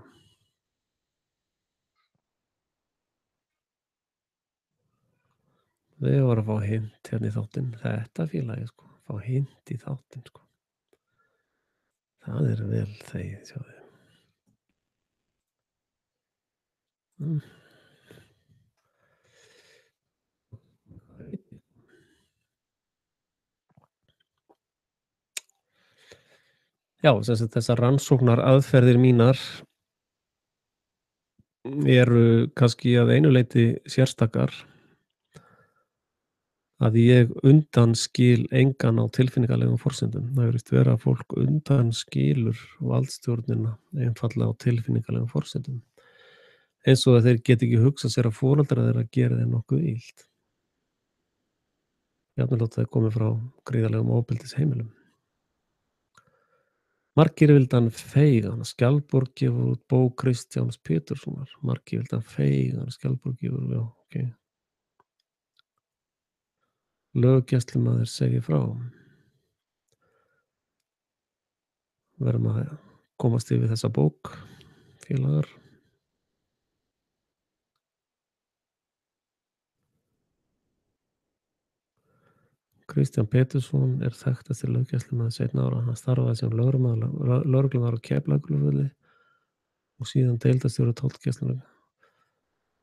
Við vorum að fá hint hérna í þáttinn. Þetta félagi, sko. Fá hint í þáttinn, sko. Það er vel þegið, sjáðu. Já, sem sagt þessar rannsóknaraðferðir mínar eru kannski að einu leyti sérstakar. Að ég undanskil engan á tilfinningalegum forsendum. Það virðist vera að fólk undanskilur valdstjórnina einfaldlega á tilfinningalegum forsendum. Eins og að þeir geti ekki hugsað sér að foreldrar þeirra geri þeim nokkuð illt. Jafnvel þótt það komi frá gríðarlegum ofbeldisheimilum. Margir vildu hann feigan. Skjaldborg gefur út bók Kristjáns Péturssonar. Margir vildu hann feigan. Skjaldborg gefur út, já, ok. Löggæslumaður segir frá. Verðum að komast yfir þessa bók, félagar. Kristján Pétursson er þekktasti löggæslumaður seinna ára. Hann starfaði sem lögreglumaður á Keflavíkurflugvelli og síðan deildarstjóri tollgæslunnar.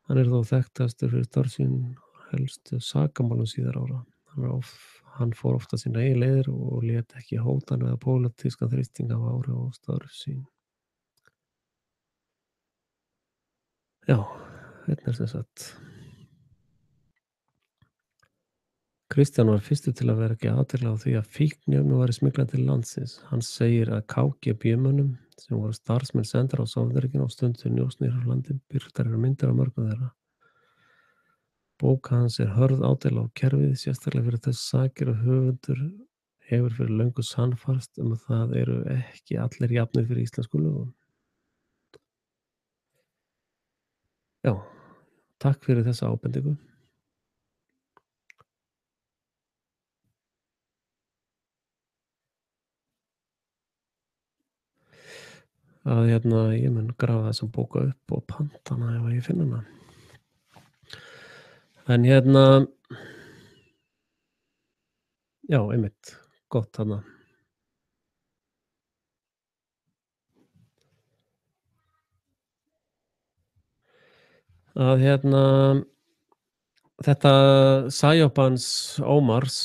Hann er þó þekktastur fyrir störf sín helstu sakamálum síðar ára. Hann fór ofta sína eigin leiðir og lét ekki hótanir eða pólitískan þrýsting hafa áhrif á störf sín. Já, hérna er sem sagt. Kristján var fyrstur til að vekja athygli á því að fíkniefnum væri smyglað til landsins. Hann segir að KGB-mönnum sem voru starfsmenn sendar á Sovétríkin og stundu njósnir á landi birtar eru myndir af mörgum þeirra. Bók hans er hörð ádeilu á kerfið, sérstaklega fyrir þess sakir og höfundur hefur fyrir löngu sannfærst að það eru ekki allir jafnir fyrir íslensku lögum. Já, takk fyrir þessa ábendingu. Að ég mun grafa þessa bóka upp og panta hana ef ég finn hana. En já, einmitt, gott þarna. Að þetta psyop hans Ómars,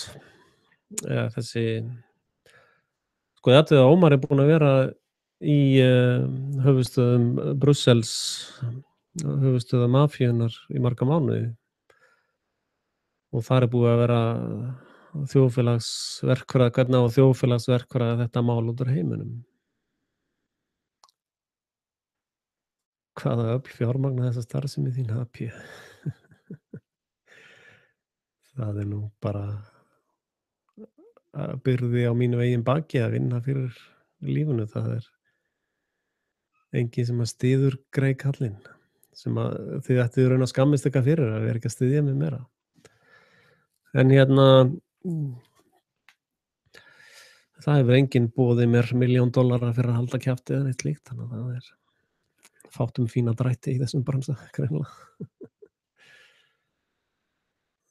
þessi, sko ég athugið að Ómar er búinn að vera í höfuðstöðvum Brussels, höfuðstöðvar mafíunnar í marga mánuði. Og þar er búið að vera þjóðfélagsverkfræði, hvernig á þjóðfélagsverkfræði þetta mál út úr heiminum. Hvaða öfl fjármagna þessa starfsemi þín, HP? Það er nú bara byrði á mínu eigin baki að vinna fyrir lífinu. Það er enginn sem að styður grey kallinn, sem að þið ættuð raun að skammist eitthvað fyrir að vera ekki að styðja mig meira. En það hefur enginn boðið mér $1 milljón fyrir að halda kjafti eða neitt slíkt, þannig að það er fátt fína drætti í þessum bransa, greinilega.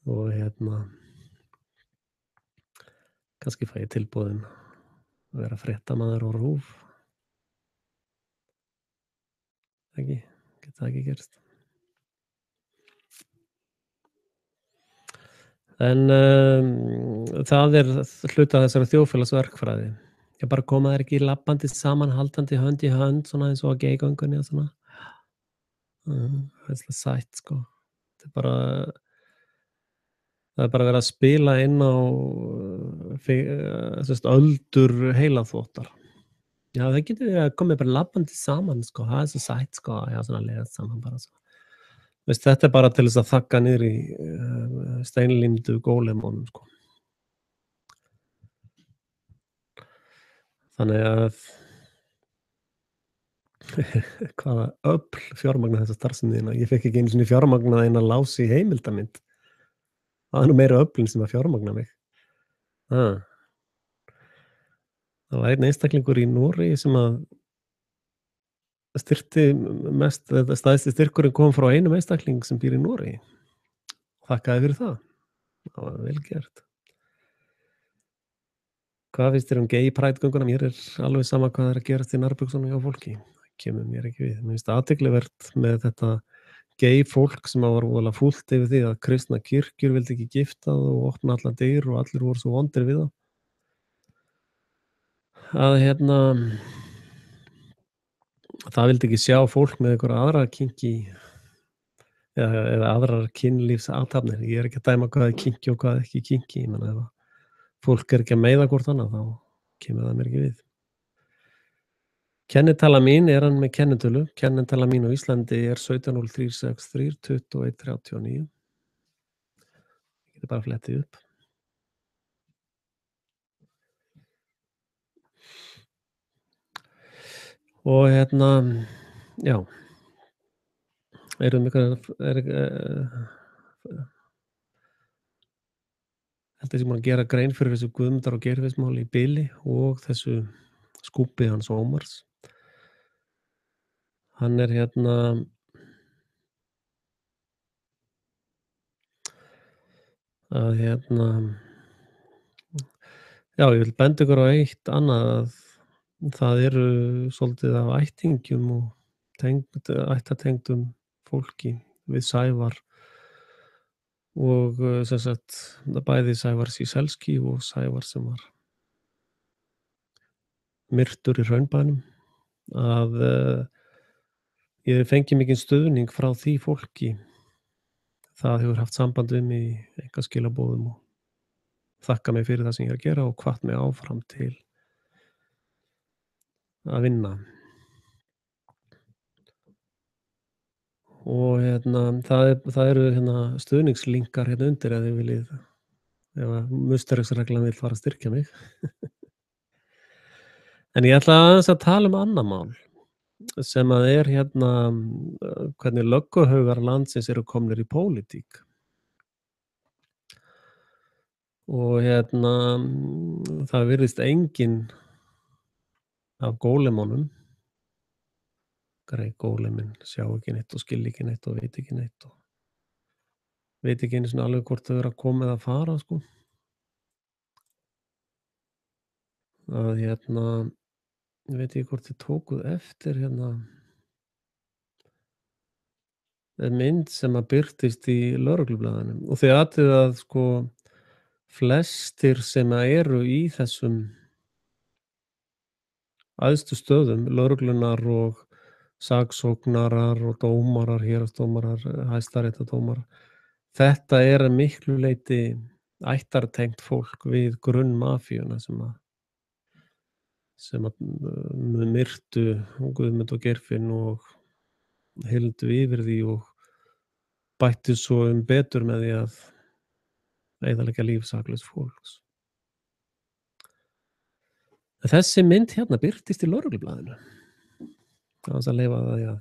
Og kannski fæ ég tilboðin að vera fréttamaður og RÚV. Ekki, geta það ekki gerst. En það er hluti af þessari þjóðfélagsverkfræði. Ég bara koma þær ekki labbandi saman, haldandi hönd í hönd, svona eins og á geigöngunni og svona. Það er svolítið sætt, sko. Það er bara verið að spila inn á öldur heilaþvottar. Já, það getur verið að komi bara labbandi saman, sko, það er svo sætt, sko, að eiga svona leið saman bara svo. Veist, þetta er bara til þess að þagga niður í, steinlímdu gólemunum, sko. Þannig að hvaða öfl fjármagna þessa starfsemi þína? Ég fékk ekki einu sinni fjármagnað eina lási heimildamynd. Það er nú meira öflin sem að fjármagna mig. Ha, það var einn einstaklingur í Noregi sem að styrkti mest, eða stærsti styrkurinn kom frá einum einstakling sem býr í Noregi. Þakkaði fyrir það. Það var vel gert. Hvað finnst þér um gay pride gönguna? Mér er alveg sama hvað er að gerast í nærbuxunum hjá fólki. Það kemur mér ekki við. Mér finnst athyglivert með þetta gay fólk sem var voðalega fúlt yfir því að kristna kirkjur vildi ekki gifta það og opna allar dyr og allir voru svo vondir við það. Að það vildi ekki sjá fólk með einhverja aðra kinky eða aðrar kynlífsathafnir. Ég er ekki að dæma hvað er kinky og hvað er ekki kinky. Ég meina ef að fólk er ekki að meiða hvort annað þá kemur það mér ekki við. Kennitala mín, er hann með kennitölu? Kennitala mín á Íslandi er 17.0363 2139. Ég geti bara flettið upp. Og já. Erum ykkur held að ég sé búin að gera grein fyrir þessu Guðmundar- og Geirfinnsmáli í bili og þessu skúpi hans Ómars. Hann er að já, ég vil benda ykkur á eitt annað, að það eru svolítið af ættingjum og ættartengdum fólki við Sævar og sem sagt bæði Sævar Ciesielski og Sævar sem var myrtur í Hraunbænum, að ég fengi mikinn stuðning frá því fólki. Það hefur haft samband við mig í einkaskilabóðum og þakka mig fyrir það sem ég er að gera og hvatt mig áfram til að vinna. Og það eru stuðningslinkar undir ef þið viljið, ef að Musterisreglan vill fara að styrkja mig. En ég ætla aðeins að tala um annað mál sem að er hvernig lögguhaugar landsins eru komnir í pólitík. Og það virðist enginn af gólemunum, grey góleminn, sjá ekki neitt og skil ekki neitt og veit ekki neitt og veit ekki einu sinni alveg hvort þau eru að koma eða fara, sko. Að ég veit ekki hvort þið tókuð eftir mynd sem að birtist í lögreglublaðinu og þið athugið að sko flestir sem að eru í þessum æðstu stöðum, lögreglunar og saksóknarar og dómarar, héraðsdómarar, hæstaréttardómarar, þetta er að miklu leyti ættartengt fólk við grunnmafíuna sem að myrtu Guðmund og Geirfinn og hildu yfir því og bættu svo betur með því að eyðileggja líf saklauss fólks. Þessi mynd birtist í lögreglublaðinu. Það var að leyfa það að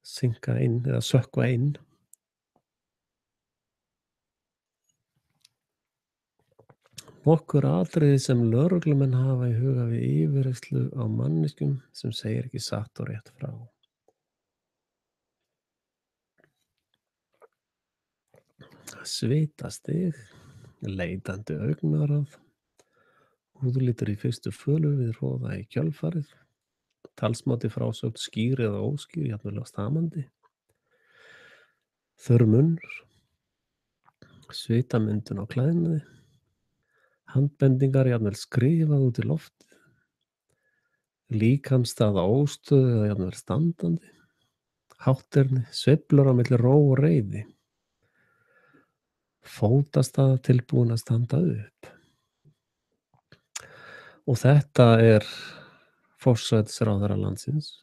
synka inn eða sökkva inn. Nokkur atriði sem lögreglumenn hafa í huga við yfirheyrslu á manneskjum sem segir ekki satt og rétt frá. Svitastig, leitandi augnaráð, húðlitur í fyrstu fölu við hroða í kjölfarið, talsmáti frásögn skýr eða óskýr, jafnvel á stamandi, þurr munnur, svitamyndun á klæðnaði, handbendingar jafnvel skrifað út í loftið, líkamsstaða óstöðu eða jafnvel standandi, hátterni, sveiflur á milli ró og reiði, fótastaða tilbúin að standa upp. Og þetta forsætisráðherra landsins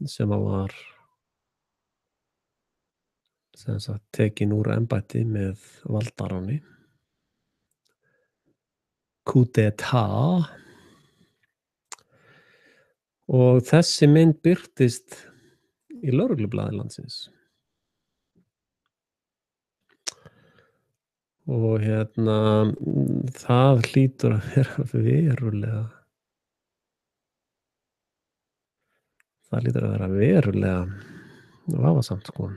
sem að var sem sagt tekinn úr embætti með valdaráni. Coup d'etat. Og þessi mynd birtist í lögreglublaði landsins. Og það hlýtur að vera verulega vafasamt, sko.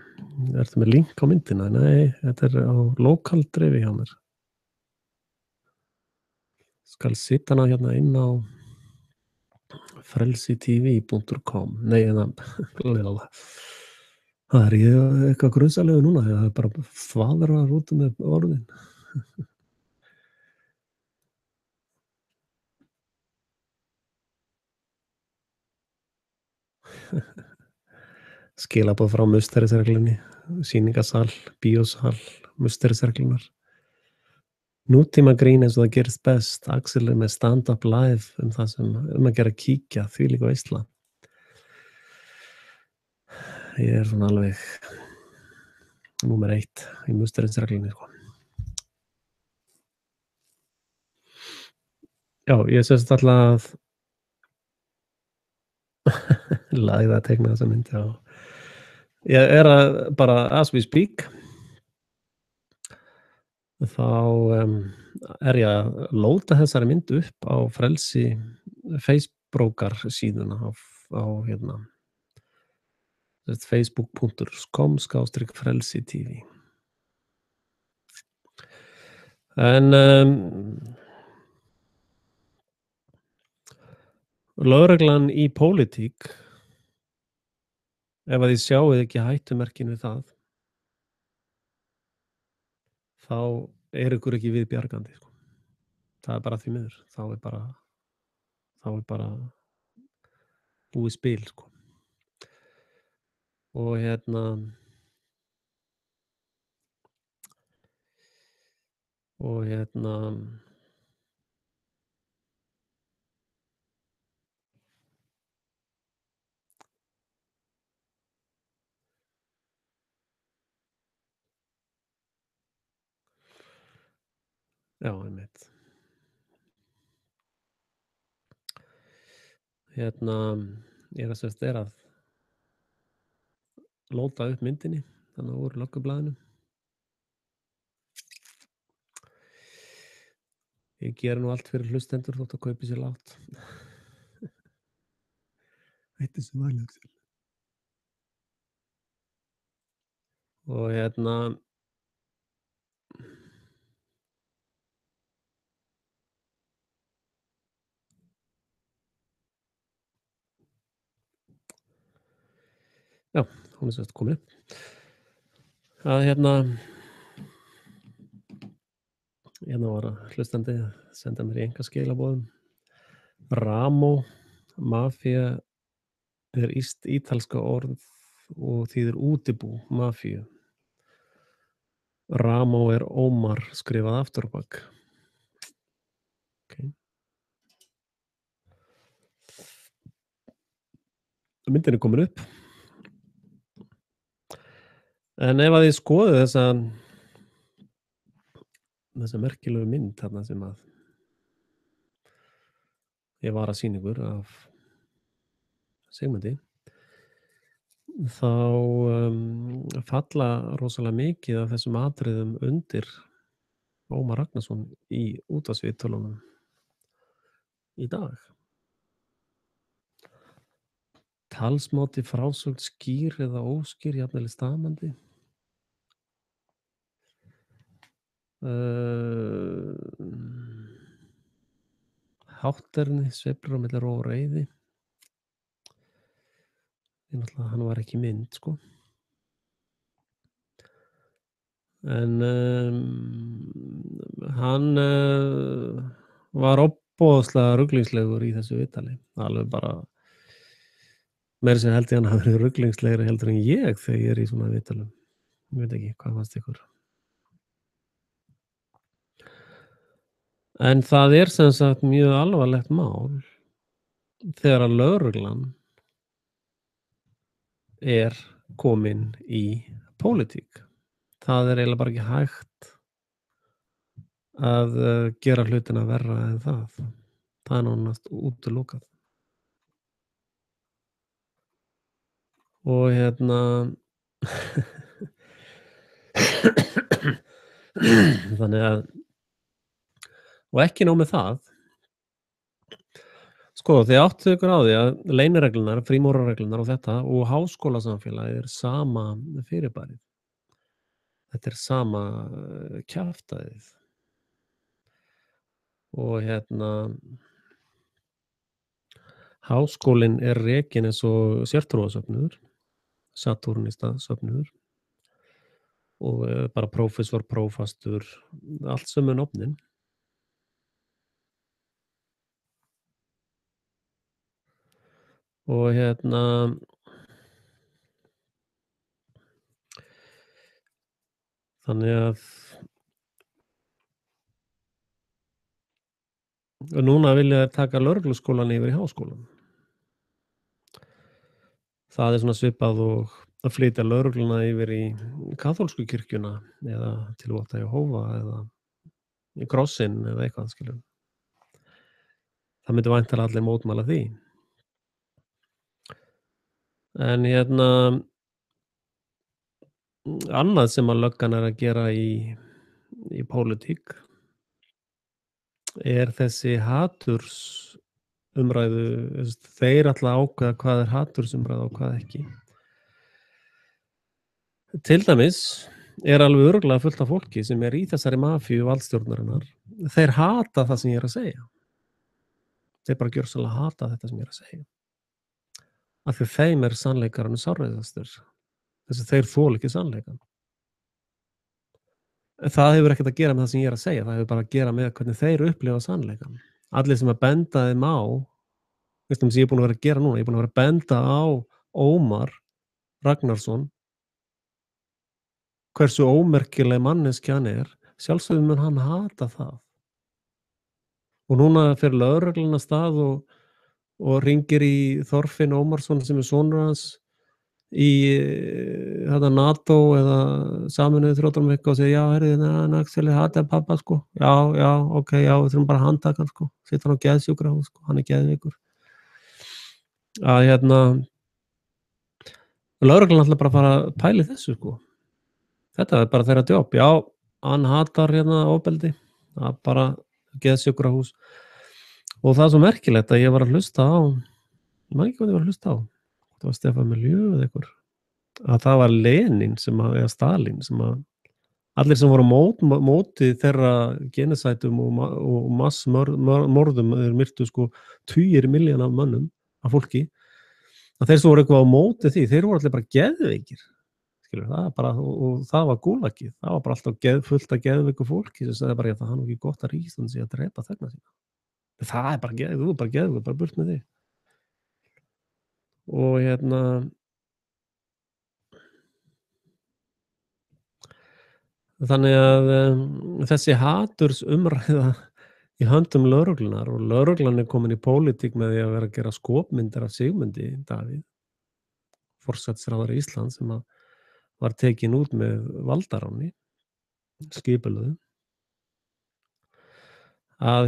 Ertu með link á myndina? Nei, þetta á lokal dreifi hjá mér. Skal setja hana inn á frelsitv.com. Nei, það ég eitthvað grunsamlegur núna, það bara þvaðrar út með orðin. Skilaboð frá Musterisreglunni, sýningasal, bíósal, Musterisreglunar. Nútíma grín eins og það gerist best. Axel með stand-up live það sem að gera kíkja, þvílík veisla. Ég svona alveg númer 1 í Musterisreglunni, sko. Já, ég sést alltaf lagði að teikna þessa mynd, já. Ég að bara as we speak þá ég að lóta þessari mynd upp á Frelsi Facebook síðuna á facebook.com/frelsitv. En lögreglan í pólitík, ef að þið sjáið ekki hættumerkin við það, þá ykkur ekki við bjargandi, sko. Það bara því miður. Þá bara búið spil, sko. Og já, einmitt. Ég sést að lóta upp myndinni þannig úr löggublaðinu. Ég geri nú allt fyrir hlustendur þótt að kaupi sér lágt. Hættu sem væli, Axel. Og já, hún sérst komin upp. Að var hlustandi að senda mér í einkaskilaboðum. Ramo, mafía ítalska orð og þýðir útibú, mafíu. Ramo Ómar skrifað aftur á bak. Okay. Myndin komin upp. En ef að þið skoðið þessa merkilegu mynd þarna sem að ég var að sýna ykkur af Sigmundi, þá falla rosalega mikið af þessum atriðum undir Ómar Ragnarsson í útvarpsviðtölunum í dag. Talsmáti, frásögn, skýr eða óskýr, jafnvel stamandi. Hátterni, sveiflur á milli ró og reiði. Hann var ekki mynd, sko. En hann var ofboðslega ruglingslegur í þessu viðtali. Alveg bara meira sem held ég hann hafi verið ruglingslegri heldur en ég þegar ég í svona viðtalum. Ég veit ekki, hvað fannst ykkur? En það er sem sagt mjög alvarlegt mál þegar að lögreglan er komin í pólitík. Það er eiginlega bara ekki hægt að, gera hlutina verra en það. Það er nánast útilokað. Og þannig að og ekki nóg með það, sko, þið áttuð ykkur á því að leynireglurnar, frímúrarareglurnar og þetta og háskólasamfélagið er sama fyrirbærið. Þetta er sama, kjaftæðið og háskólinn er rekinn eins og sértrúarsöfnuður, satúrnista-söfnuður og, bara prófessor, prófastur, allt sömu nöfnin. Og þannig að og núna vilja þeir taka lögregluskólann yfir í háskólann. Það er svona svipað og að flytja lögregluna yfir í kaþólsku kirkjuna eða til votta Jehóva eða í krossinn eða eitthvað, skilurðu. Það myndu væntanlega allir mótmæla því. En annað sem að löggan er að gera í pólitík er þessi hatursumræðu, þeir ætla að ákveða hvað er hatursumræða og hvað ekki. Til dæmis er alveg örugglega fullt af fólki sem er í þessari mafíu valdstjórnarinnar. Þeir hata það sem ég er að segja. Þeir bara gjörsamlega hata þetta sem ég er að segja. Af því þeim er sannleikarinn sárreiðastur. Þess að þeir þola ekki sannleikann. Það hefur ekkert að gera með það sem ég er að segja, það hefur bara að gera með hvernig þeir upplifa sannleikann. Allir sem að benda þeim á, sem ég er búinn að vera að gera núna, ég er búinn að vera að benda á Ómar Ragnarsson, hversu ómerkileg manneskja hann er, sjálfsögðu mun hann hata það. Og núna fer lögreglan af stað og hringir í Þorfinn Ómarsson sem er sonur hans í NATO eða Sameinuðu þjóðunum eitthvað og segja já, heyrðu, hann actually hataði pabba, sko. Já, ok, já, við þurfum bara að handtaka hann, sko. Setja hann á geðsjúkrahús, sko. Hann er geðveikur. Að lögreglan ætlar bara að fara að pæla í þessu, sko. Þetta er bara þeirra jobb. Já, hann hatar ofbeldi. Það er bara geðsjúkrahús. Og það er svo merkilegt að ég var að hlusta á, ég man ekki hvað ég var að hlusta á. Það var Stefán Miljö eða einhver. Að það var Lenin eða Stalin sem að allir sem voru á móti þeirra genocide og massmorðum, þeir myrtu sko tugir milljóna af mönnum, af fólki, að þeir sem voru eitthvað á móti því, þeir voru allir bara geðveikir, skilur, það bara, og það var gúlagið, það var bara alltaf fullt af geðveiku fólki sem sagði bara, já, það er nú ekki gott að Ísland sé að drepa þegna sína. Það er bara geðveikur, þú er bara geðveikur, bara burt með þig. Og þannig að þessi hatursumræða í höndum lögreglunar og lögreglan er komin í pólitík með því að vera að gera skopmyndir af Sigmundi Davíð, forsætisráðherra Íslands, sem að var tekin út með valdaráni, skipulögðu. Að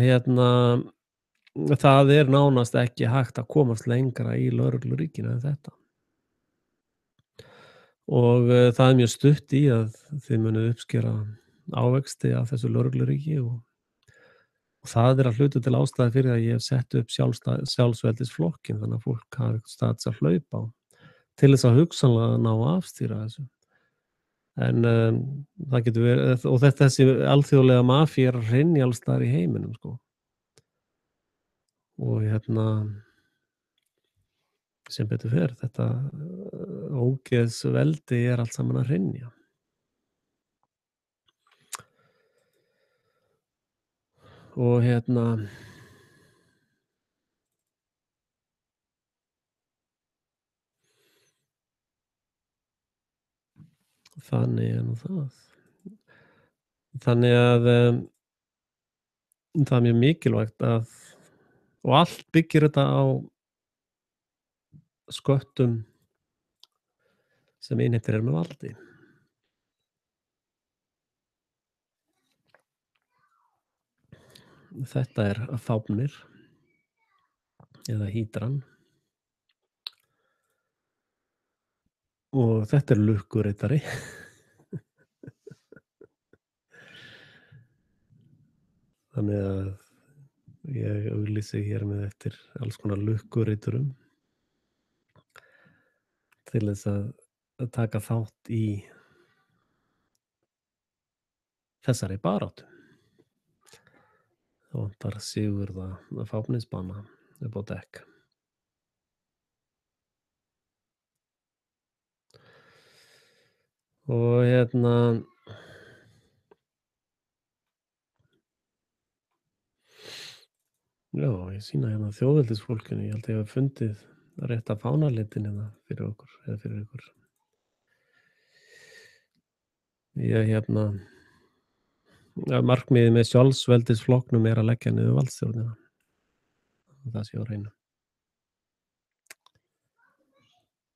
það er nánast ekki hægt að komast lengra í lögregluríkinu en þetta. Og það er mjög stutt í að þið munið uppskera ávexti af þessu lögregluríki og það er að hluta til ástæða fyrir að ég hef sett upp sjálfsveldisflokkinn þannig að fólk hafi eitthvað staðs að hlaupa á til þess að hugsanlega ná að afstýra þessu. En það getur verið, og þessi alþjóðlega mafía er að hrynja alls staðar í heiminum, sko. Og sem betur fer, þetta ógeðsveldi er allt saman að hrynja. Og þannig er nú það. Þannig að það er mjög mikilvægt að og allt byggir þetta á sköttum sem innheimtir eru með valdi. Þetta er Fáfnir eða Hýdran og þetta er lukkuritari. Þannig að ég auglýsi hér með eftir alls konar lukkuriturum til þess að taka þátt í þessari baráttu. Það vantar Sigurða Fáfnisbana upp á dekk. Og já, ég sýna hérna þjóðveldisfólkinu. Ég held að ég hafi fundið rétta fánalitin hérna fyrir okkur eða fyrir ykkur. Markmiðið með sjálfsveldisflokknum er að leggja niður valdstjórnina. Það sé á hreinu.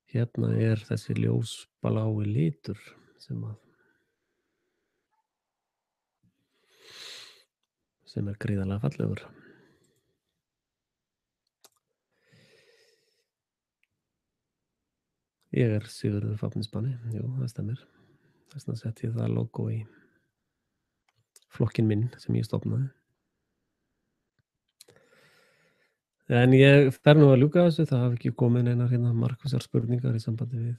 Hérna er þessi ljósblái litur sem er gríðarlega fallegur. Ég er Sigurður Fáfnisbani, jú, það stemmir. Þess vegna setti ég það logo í flokkinn minn sem ég stofnaði. En ég fer nú að ljúka þessu, það hafa ekki komið neinar hérna markvissar spurningar í sambandi við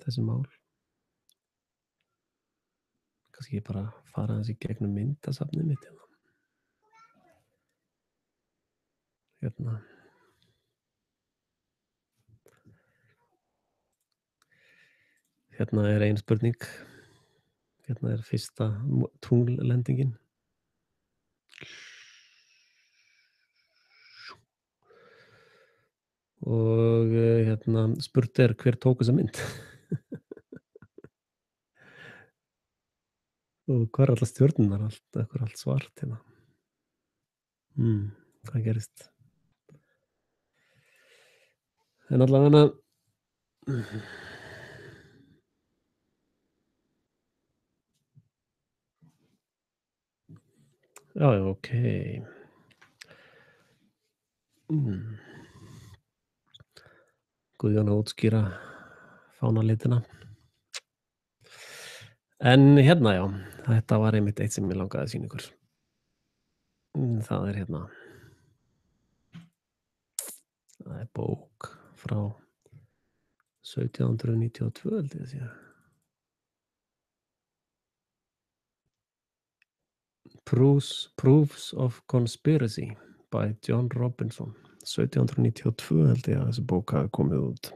þessi mál. Kannski ég bara fara aðeins í gegnum myndasafnið mitt hérna. Hérna er ein spurning. Hérna er fyrsta tungllendingin. Og spurt er hver tók þessa mynd? Og hvar er allar stjörnurnar? Allt svart hérna. Hvað gerist? En allavega já, ókei. Guðjón að útskýra fánalitina. En hérna, já, þetta var einmitt eitt sem ég langaði að sýna ykkur. Það er hérna. Það er bók frá 1792 held ég að segja. Proofs of Conspiracy by John Robinson. 1792 held ég að þessi bók hafi komið út.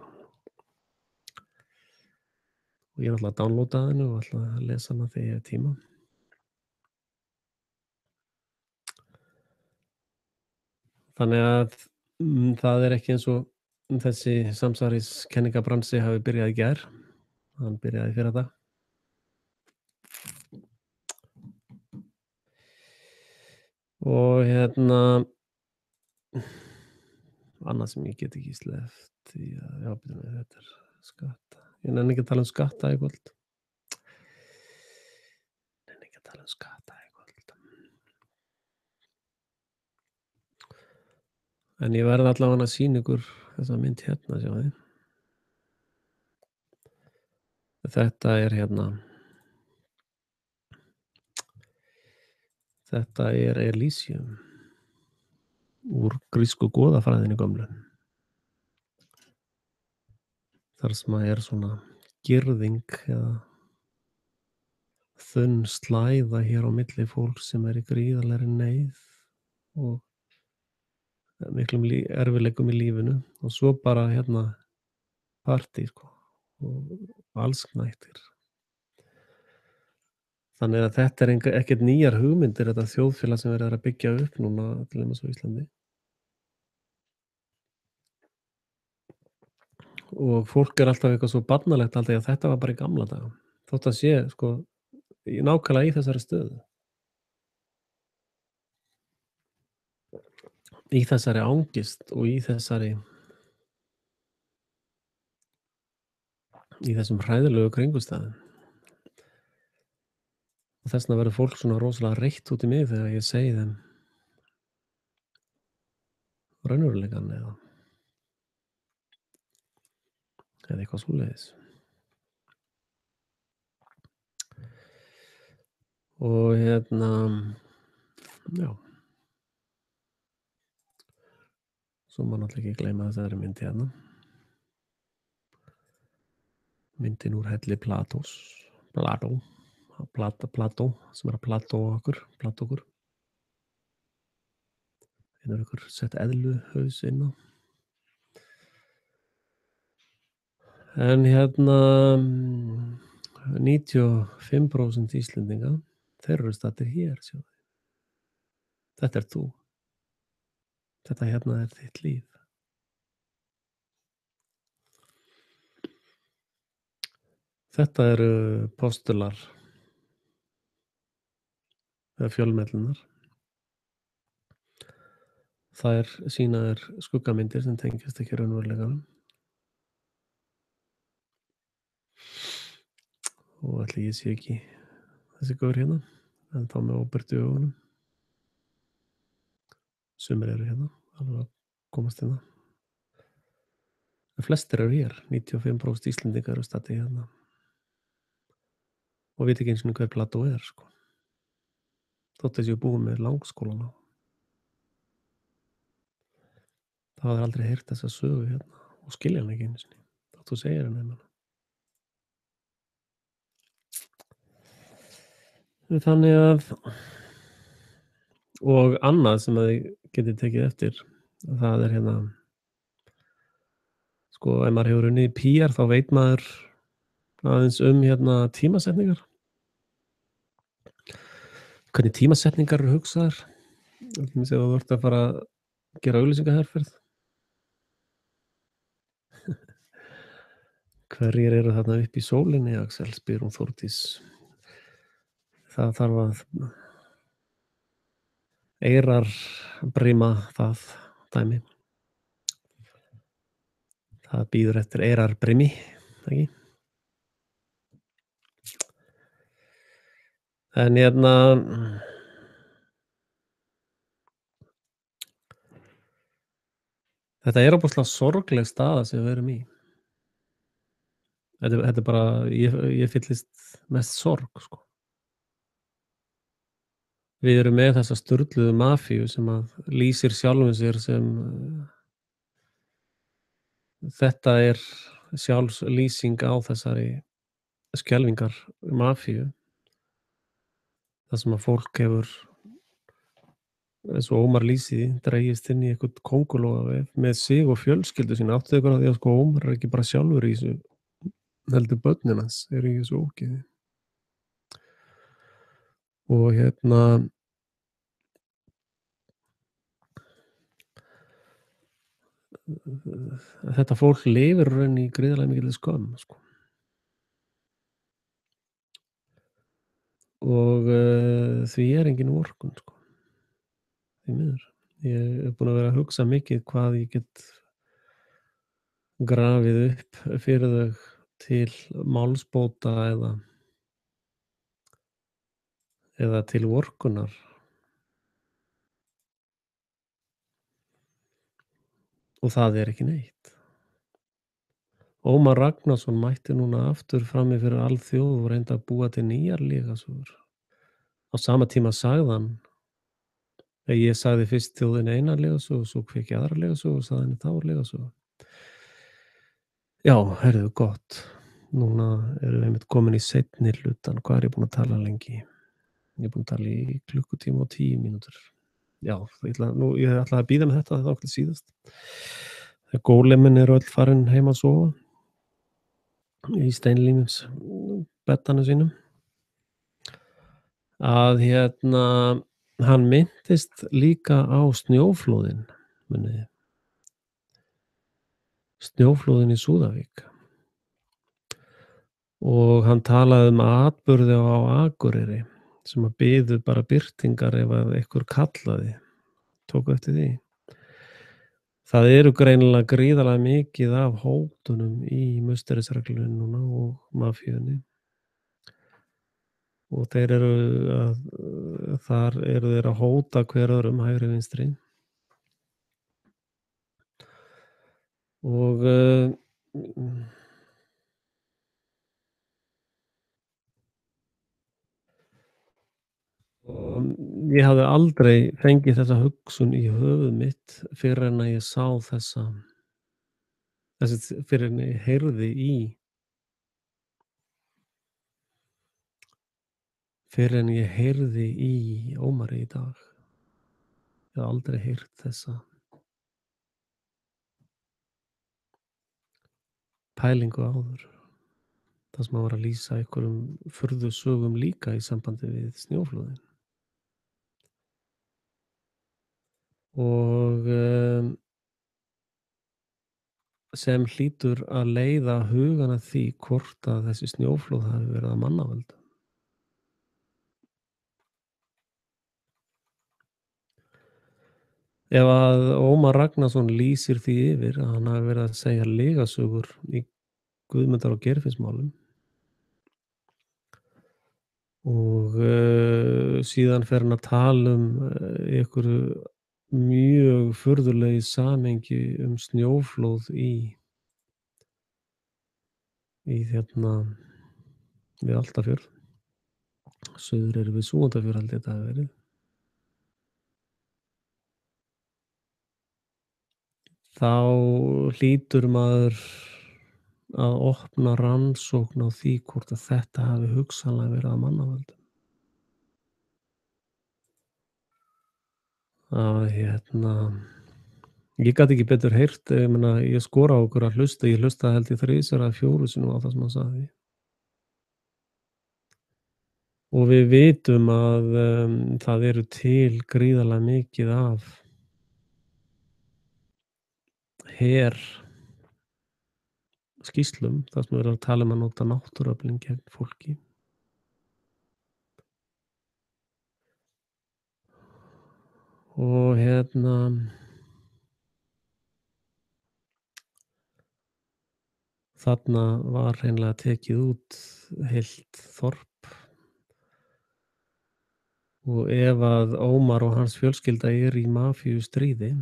Og ég er alltaf að downloada henni og alltaf að lesa hana þegar ég hef tíma. Þannig að það er ekki eins og þessi samsæriskenningabransi hafi byrjað í gær. Hann byrjaði í fyrradag. Og annað sem ég get ekki sleppt í að þetta er skatta. Ég nenni ekki að tala um skatta í kvöld. En ég verð allavega að sýna ykkur þessa mynd hérna, sjáðu. Þetta er hérna. Þetta er Elysium úr grísku goðafræðinni gömlu. Þar sem er svona girðing eða þunn slæða hér á milli fólks sem er í gríðarlegri neyð og miklum erfiðleikum í lífinu og svo bara hérna partí sko og allsknættir. Þannig að þetta er ekkert nýjar hugmyndir, þetta þjóðfélag sem verið að byggja upp núna til dæmis á Íslandi. Og fólk er alltaf eitthvað svo barnalegt alltaf að þetta var bara í gamla daga. Þótt að sé sko nákvæmlega í þessari stöðu. í þessari angist og í þessum hræðilegu kringumstæðum. Og þess vegna verður fólk svona rosalega reitt út í mig þegar ég segi þeim raunveruleikann eða eitthvað svoleiðis. Og já. Svo má náttúrulega ekki gleyma þessari mynd hérna. Myndin úr helli Plató, sem er að plató okkur. Hérna er ykkur sett eðluhaus inn á. En hérna 95% Íslendinga, þeir eru staddir hér, sjáðu. Þetta er þú. Þetta hérna er þitt líf. Þetta eru postular eða fjölmiðlunar. Þær sýna þér skuggamyndir sem tengjast ekki raunveruleikanum. Og ætli ég sé ekki þessi gaur hérna, en þá með óbyrtu augunum. Sumir eru hérna, alveg að komast hérna. En flestir eru hér, 95% Íslendingar eru staddir hérna. Og veit ekki eins og hver Plató er, sko. Þótt þess að ég búið með langskólan á. Það hafði aldrei heyrt þessa sögu hérna og skilja hann ekki einu sinni. Þótt þú segir hann einhvern. Þannig að, og annað sem að þið getið tekið eftir, það er hérna, sko, ef maður hefur unnið í PR þá veit maður aðeins hérna tímasetningar. Hvernig tímasetningar eru hugsaðar. Þegar þú ert að fara að gera auglýsingaherferð. Hverjir eru þarna upp í sólinni, Axel, spyr hún Þórdís. Það þarf að eyrarbrima það dæmi. Það býður eftir eyrarbrimi, ekki? En hérna þetta er ofboðslega sorgleg staða sem við erum í. Þetta er bara, ég fyllist mest sorg, sko. Við erum með þessa sturluðu mafíu sem að lýsir sjálfum sér sem þetta er sjálfslýsing á þessari skelfingar mafíu. Það sem að fólk hefur, eins og Ómar lýsi, dregist inn í eitthvað kóngulóarvef með sig og fjölskyldu sína. Áttu ykkur á því að sko Ómar er ekki bara sjálfur í þessu, heldur börnin hans eru í þessu ógeði. Og hérna þetta fólk lifir raun í gríðarlega mikilli skömm, sko. Og því er engin vorkunn, sko. Því miður. Ég er búin að vera að hugsa mikið hvað ég get grafið upp fyrir þau til málsbóta eða til vorkunnar. Og það er ekki neitt. Ómar Ragnarsson mætti núna aftur frammi fyrir alþjóð og reyndi að búa til nýjar lygasögur. Á sama tíma sagði hann, ég sagði fyrst þjóðinni eina lygasögu, svo fékk ég aðra lygasögu og sagði henni þá lygasögu. Já, heyrðu, gott. Núna erum við einmitt komin í seinni hlutann. Hvað er ég búin að tala lengi? Ég er búin að tala í klukkutíma og 10 mínútur. Já, ég ætla að bíða með þetta þá okkur síðast. Þegar gólemin eru öll farin heim að sofa í steinlímins beddanu sínum, að hérna hann minntist líka á snjóflóðin, muniði. Snjóflóðin í Súðavík. Og hann talaði atburði á Akureyri sem að biðu bara birtingar ef að einhver kallaði. Tóku eftir því. Það eru greinilega gríðarlega mikið af hótunum í Musterisreglunni núna og mafíunni og þeir eru þar eru þeir að hóta hver öðrum hægri vinstri og, og ég hafði aldrei fengið þessa hugsun í höfuð mitt fyrr en að ég sá fyrr en ég heyrði í Ómari í dag. Ég hafði aldrei heyrt þessa pælingu áður. Þar sem hann var að lýsa einhverjum furðusögum líka í sambandi við snjóflóðin. Og sem hlýtur að leiða hugann að því hvort að þessi snjóflóð hafi verið af mannavöldum. Ef að Ómar Ragnarsson lýsir því yfir að hann hafi verið að segja lygasögur í Guðmundar- og Geirfinnsmálum og síðan fer hann að tala í einhverju mjög furðulegu samhengi snjóflóð við Álftafjörð. Suður við Súgandafjörð held ég þetta hafi verið. Þá hlýtur maður að opna rannsókn á því hvort að þetta hafi hugsanlega verið af mannavöldum. Ég gat ekki betur heyrt, ég meina ég skora á okkur að hlusta, ég hlustaði held ég 3 eða 4 sinnum á það sem hann sagði. Og við vitum að það eru til gríðarlega mikið af skýrslum þar sem er að tala að nota náttúruöflin gegn fólki. Og þarna var hreinlega tekið út heilt þorp og ef að Ómar og hans fjölskylda í mafíustríði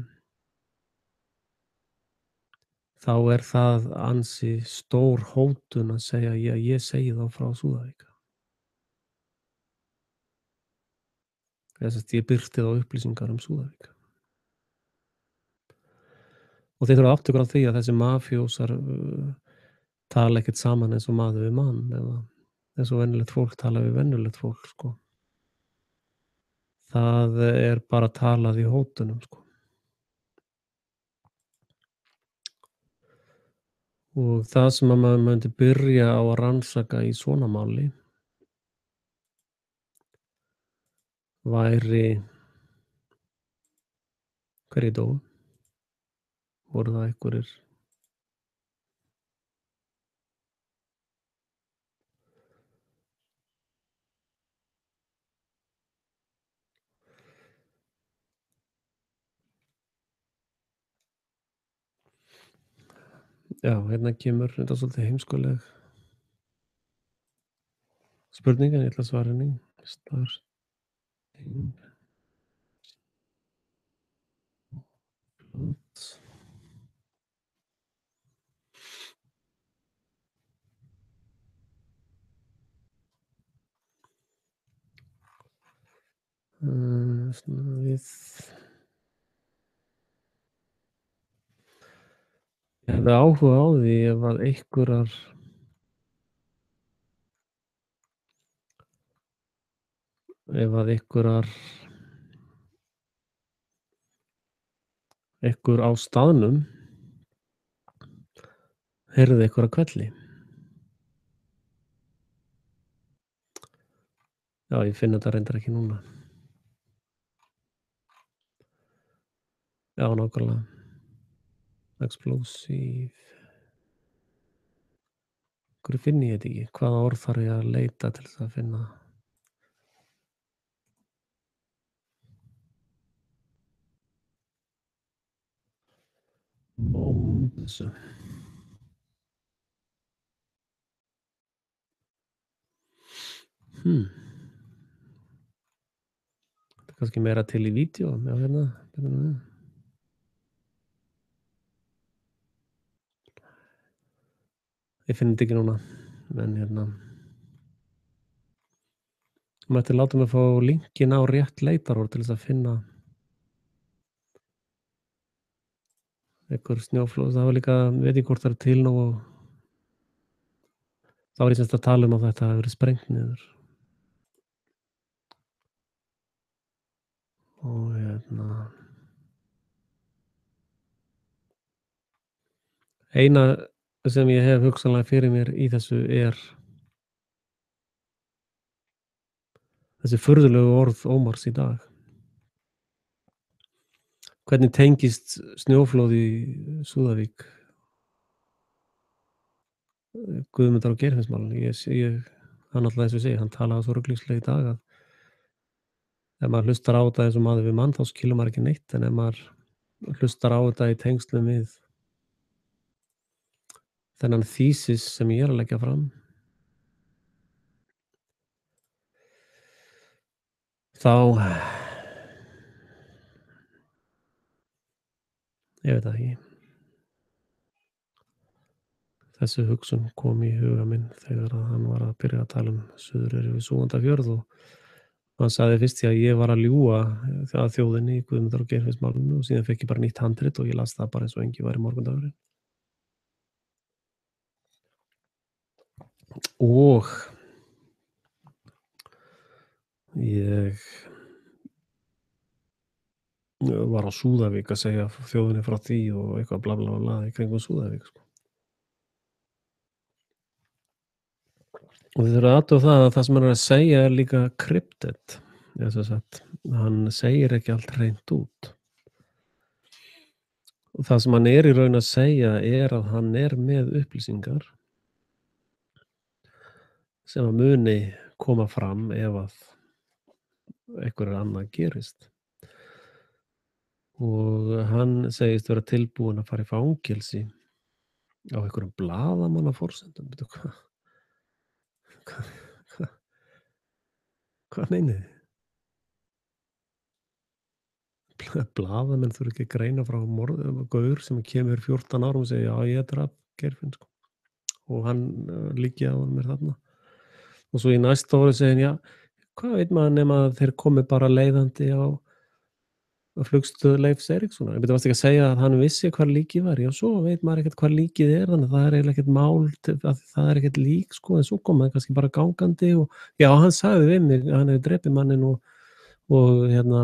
þá er það ansi stór hótun að segja ég segi þá frá Súðavík. Ég birti þá upplýsingar Súðavík. Og þeir þurfa að átta ykkur á því að þessi mafíósar tala ekkert saman eins og maður við mann eða eins og venjulegt fólk tala við venjulegt fólk, sko. Það er bara talað í hótunum, sko. Og það sem að maður myndi byrja á að rannsaka í svona máli væri hverjir dóu. Voru það einhverjir Já, hérna kemur þetta svolítið heimskuleg spurning en ég ætla að svara henni. Starting plot. Við Ég hefði áhuga á því ef að einhver á staðnum heyrði einhverja hvelli. Já, ég finn þetta reyndar ekki núna. Já, nákvæmlega. Explosive. Hverju finn ég þetta ekki? Hvaða orð þarf ég að leita til þess að finna? þessu. Þetta er kannski meira til í vídeó. Já, hérna. Ég finn þetta ekki núna. En hérna. Mætti láta mig fá linkin á rétt leitarorð til þess að finna einhver snjóflóð. Það var líka, veit ég hvort það er til nógu. Það var ég semst að tala að þetta hafi verið sprengt niður. Og hérna. Eina sem ég hef hugsanlega fyrir mér í þessu er þessi furðulegu orð Ómars í dag. Hvernig tengist snjóflóð í Súðavík Guðmundar- og Geirfinnsmálinu? Hann alltaf eins og segi, hann talaði svo ruglingslega í dag að ef maður hlustar á þetta eins og maður við mann þá skilur maður ekki neitt, en ef maður hlustar á þetta í tengslum við þennan þýsis sem ég er að leggja fram, þá ég veit það ekki. Þessi hugsun kom í huga minn þegar hann var að byrja að tala Suðureyri við Súgandafjörð og hann sagði fyrst því að ég var að ljúga að þjóðinni í Guðmundar- og Geirfinnsmálinu og síðan fekk ég bara nýtt handrit og ég las það bara eins og engi væri morgundagurinn. Og ég var á Súðavík að segja þjóðinni frá því og eitthvað bla bla bla í kringum Súðavík, sko. Og þið þurfum að athuga það að það sem hann er að segja er líka crypted. Hann segir ekki allt hreint út. Og það sem hann er í raun að segja er að hann er með upplýsingar sem að muni koma fram ef að einhverjar annað gerist. Og hann segist vera tilbúinn að fara í fangelsi á einhverjum blaðamannaforsendum. Hvað meinið þið? Blaðamenn þurfa ekki að greina frá gaur sem kemur 14 árum og segja já ég drap Geirfinn, sko. Og hann líkið á mér þarna. Og svo í næsta ári segja hann já, hvað veit maður nema að þeir komi bara leiðandi á flugstöð Leifs Eiríkssonar. Ég varst ekki að segja að hann vissi hvar líkið var. Já, svo veit maður ekkert hvar líkið er, þannig að það er eiginlega ekkert mál, það er ekkert lík, sko, en svo kom hann kannski bara gangandi og já, hann sagði við mig að hann hefði drepið manninn og hérna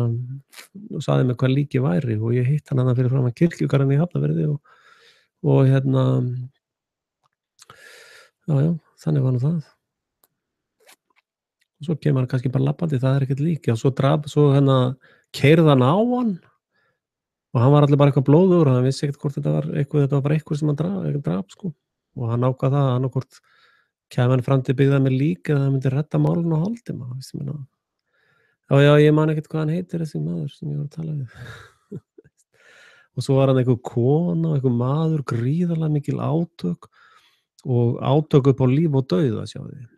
og sagði mér hvað líkið væri og ég hitt hann fyrir framan kirkjugarðinn í Hafnarfirði og hérna já, þannig var nú það. Og svo kemur hann kannski bara labbandi, það er ekkert lík. Já, svo hérna keyrði hann á hann og hann var allir bara eitthvað blóðugur og hann vissi ekkert hvort þetta var bara eitthvað sem hann drap, sko. Og hann ákvað það að annarkvort kæmi hann fram til byggðar með lík eða það myndi redda málinu á hálftíma, veist ég meina. Já, ég man ekkert hvað hann heitir þessi maður sem ég var að tala við. Og svo var hann einhver kona og einhver maður, gríðarlega mikil átök og átök upp á líf og dauða, sjáðu.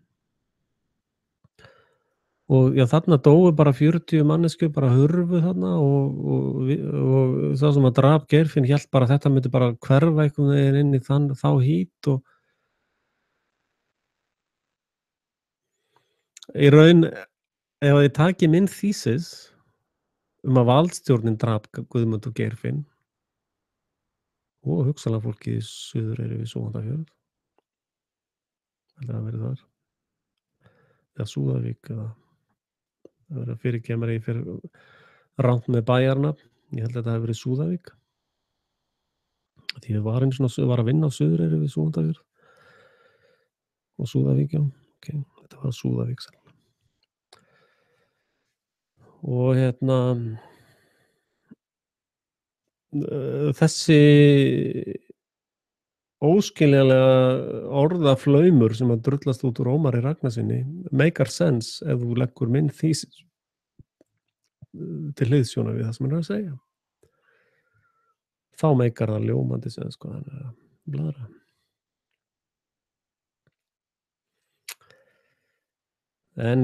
Og já, þarna dóu bara 40 manneskjur, bara hurfu þarna og það sem að drap Geirfinn hélt bara að þetta myndi bara hverfa einhvern veginn inn í þá hít og í raun, ef ég taki minn þýsis að valdstjórnin drap Guðmund og Geirfinn og hugsanlega fólki í Suðureyri við Súgandafjörð, heldur að verið þar, eða Súðavík eða það verið að fyrirgefa mér ég fyrir rangt með bæjarnafn, ég held að þetta hefði verið Súðavík. Því ég var að vinna á Suðureyri við Súgandafjörð og Súðavík, já, ok, þetta var Súðavík sannlega. Og hérna þessi óskiljanlega orðaflaumur sem að drullast út úr Ómari Ragnarsinni make sense ef þú leggur minn þýsis til hliðsjónar við það sem hann er að segja. þá meikar það ljómandi sem sko hann er að blaðra. En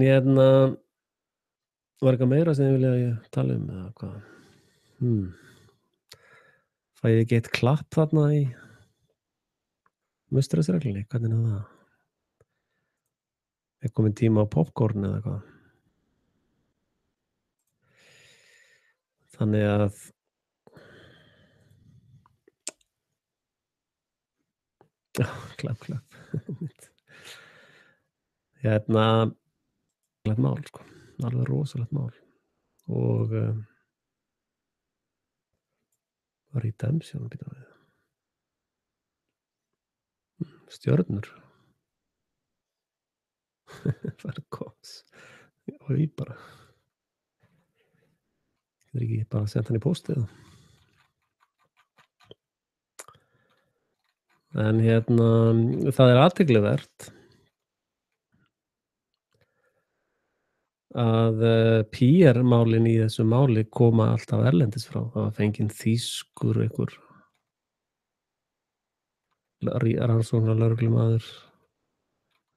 var eitthvað meira sem þið vilja að ég tala eða hvað? Fæ ég ekki eitt klapp þarna í mustresreglunni? Hvernig er það? Er kominn tíma á popcorn eða hvað? Þannig að klapp. Mál sko, alveg rosalegt mál og redemption býta við. Stjörnur. Verkos. Oj bara. Getur ekki bara sent hann í póstið? En það er athyglivert að PR-málin í þessu máli koma alltaf erlendis frá. Það var fenginn þýskur einhver rannsóknarlögreglumaður.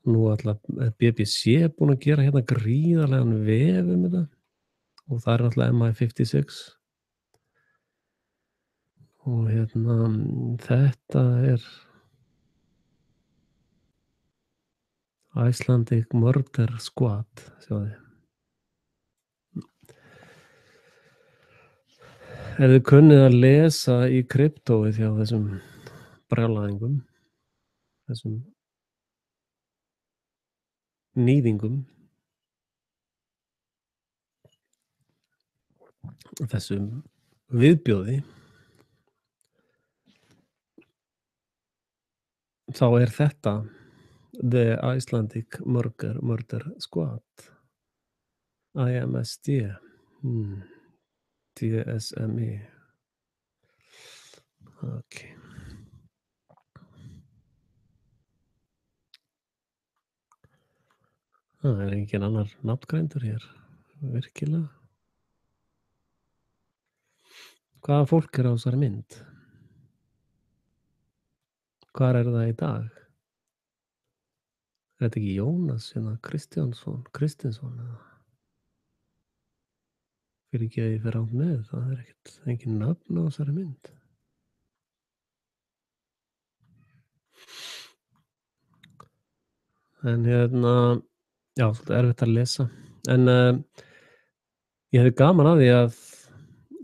Nú alltaf BBC búin að gera hérna gríðarlegan vef þetta og það er náttúrulega MI56 og þetta er Icelandic Murder Squad, sjáðu. Ef þið kunnið að lesa í kryptóið hjá þessum brjálæðingum, þessum níðingum, þessum viðbjóði, þá er þetta The Icelandic Murder Squad, IMSD, DSMI. Ok. Það er engin annar nafngreindur hér, virkilega. Hvaða fólk er á þessari mynd? Hvar er það í dag? Er þetta ekki Jónas Kristinsson eða? Fyrir ekki að ég fer rangt með, það er engin nöfn á þessari mynd. En já, svolítið erfitt að lesa. En ég hefði gaman að því að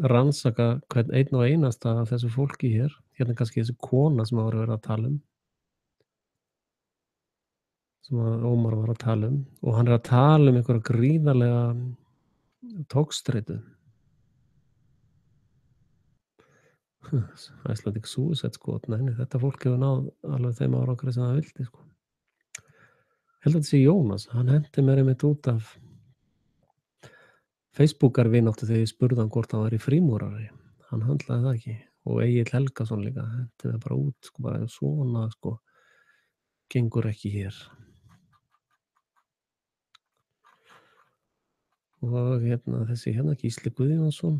rannsaka hvern einn og einasta af þessu fólki hér. Hérna kannski þessi kona sem var verið að tala sem að Ómar var að tala og hann er að tala einhverja gríðarlega togstreitu. Icelandic Suicide Squad, nei, þetta fólk hefur náð alveg þeim árangri sem það vildi, sko. Held að þetta sé Jónas, hann hendi mér einmitt út af Facebookar-vináttu þegar ég spurði hann hvort hann væri frímúrari. Hann handlaði það ekki. Og Egill Helgason líka, hendi það bara út, sko, bara svona, sko, gengur ekki hér. Og þessi Gísli Guðjónsson.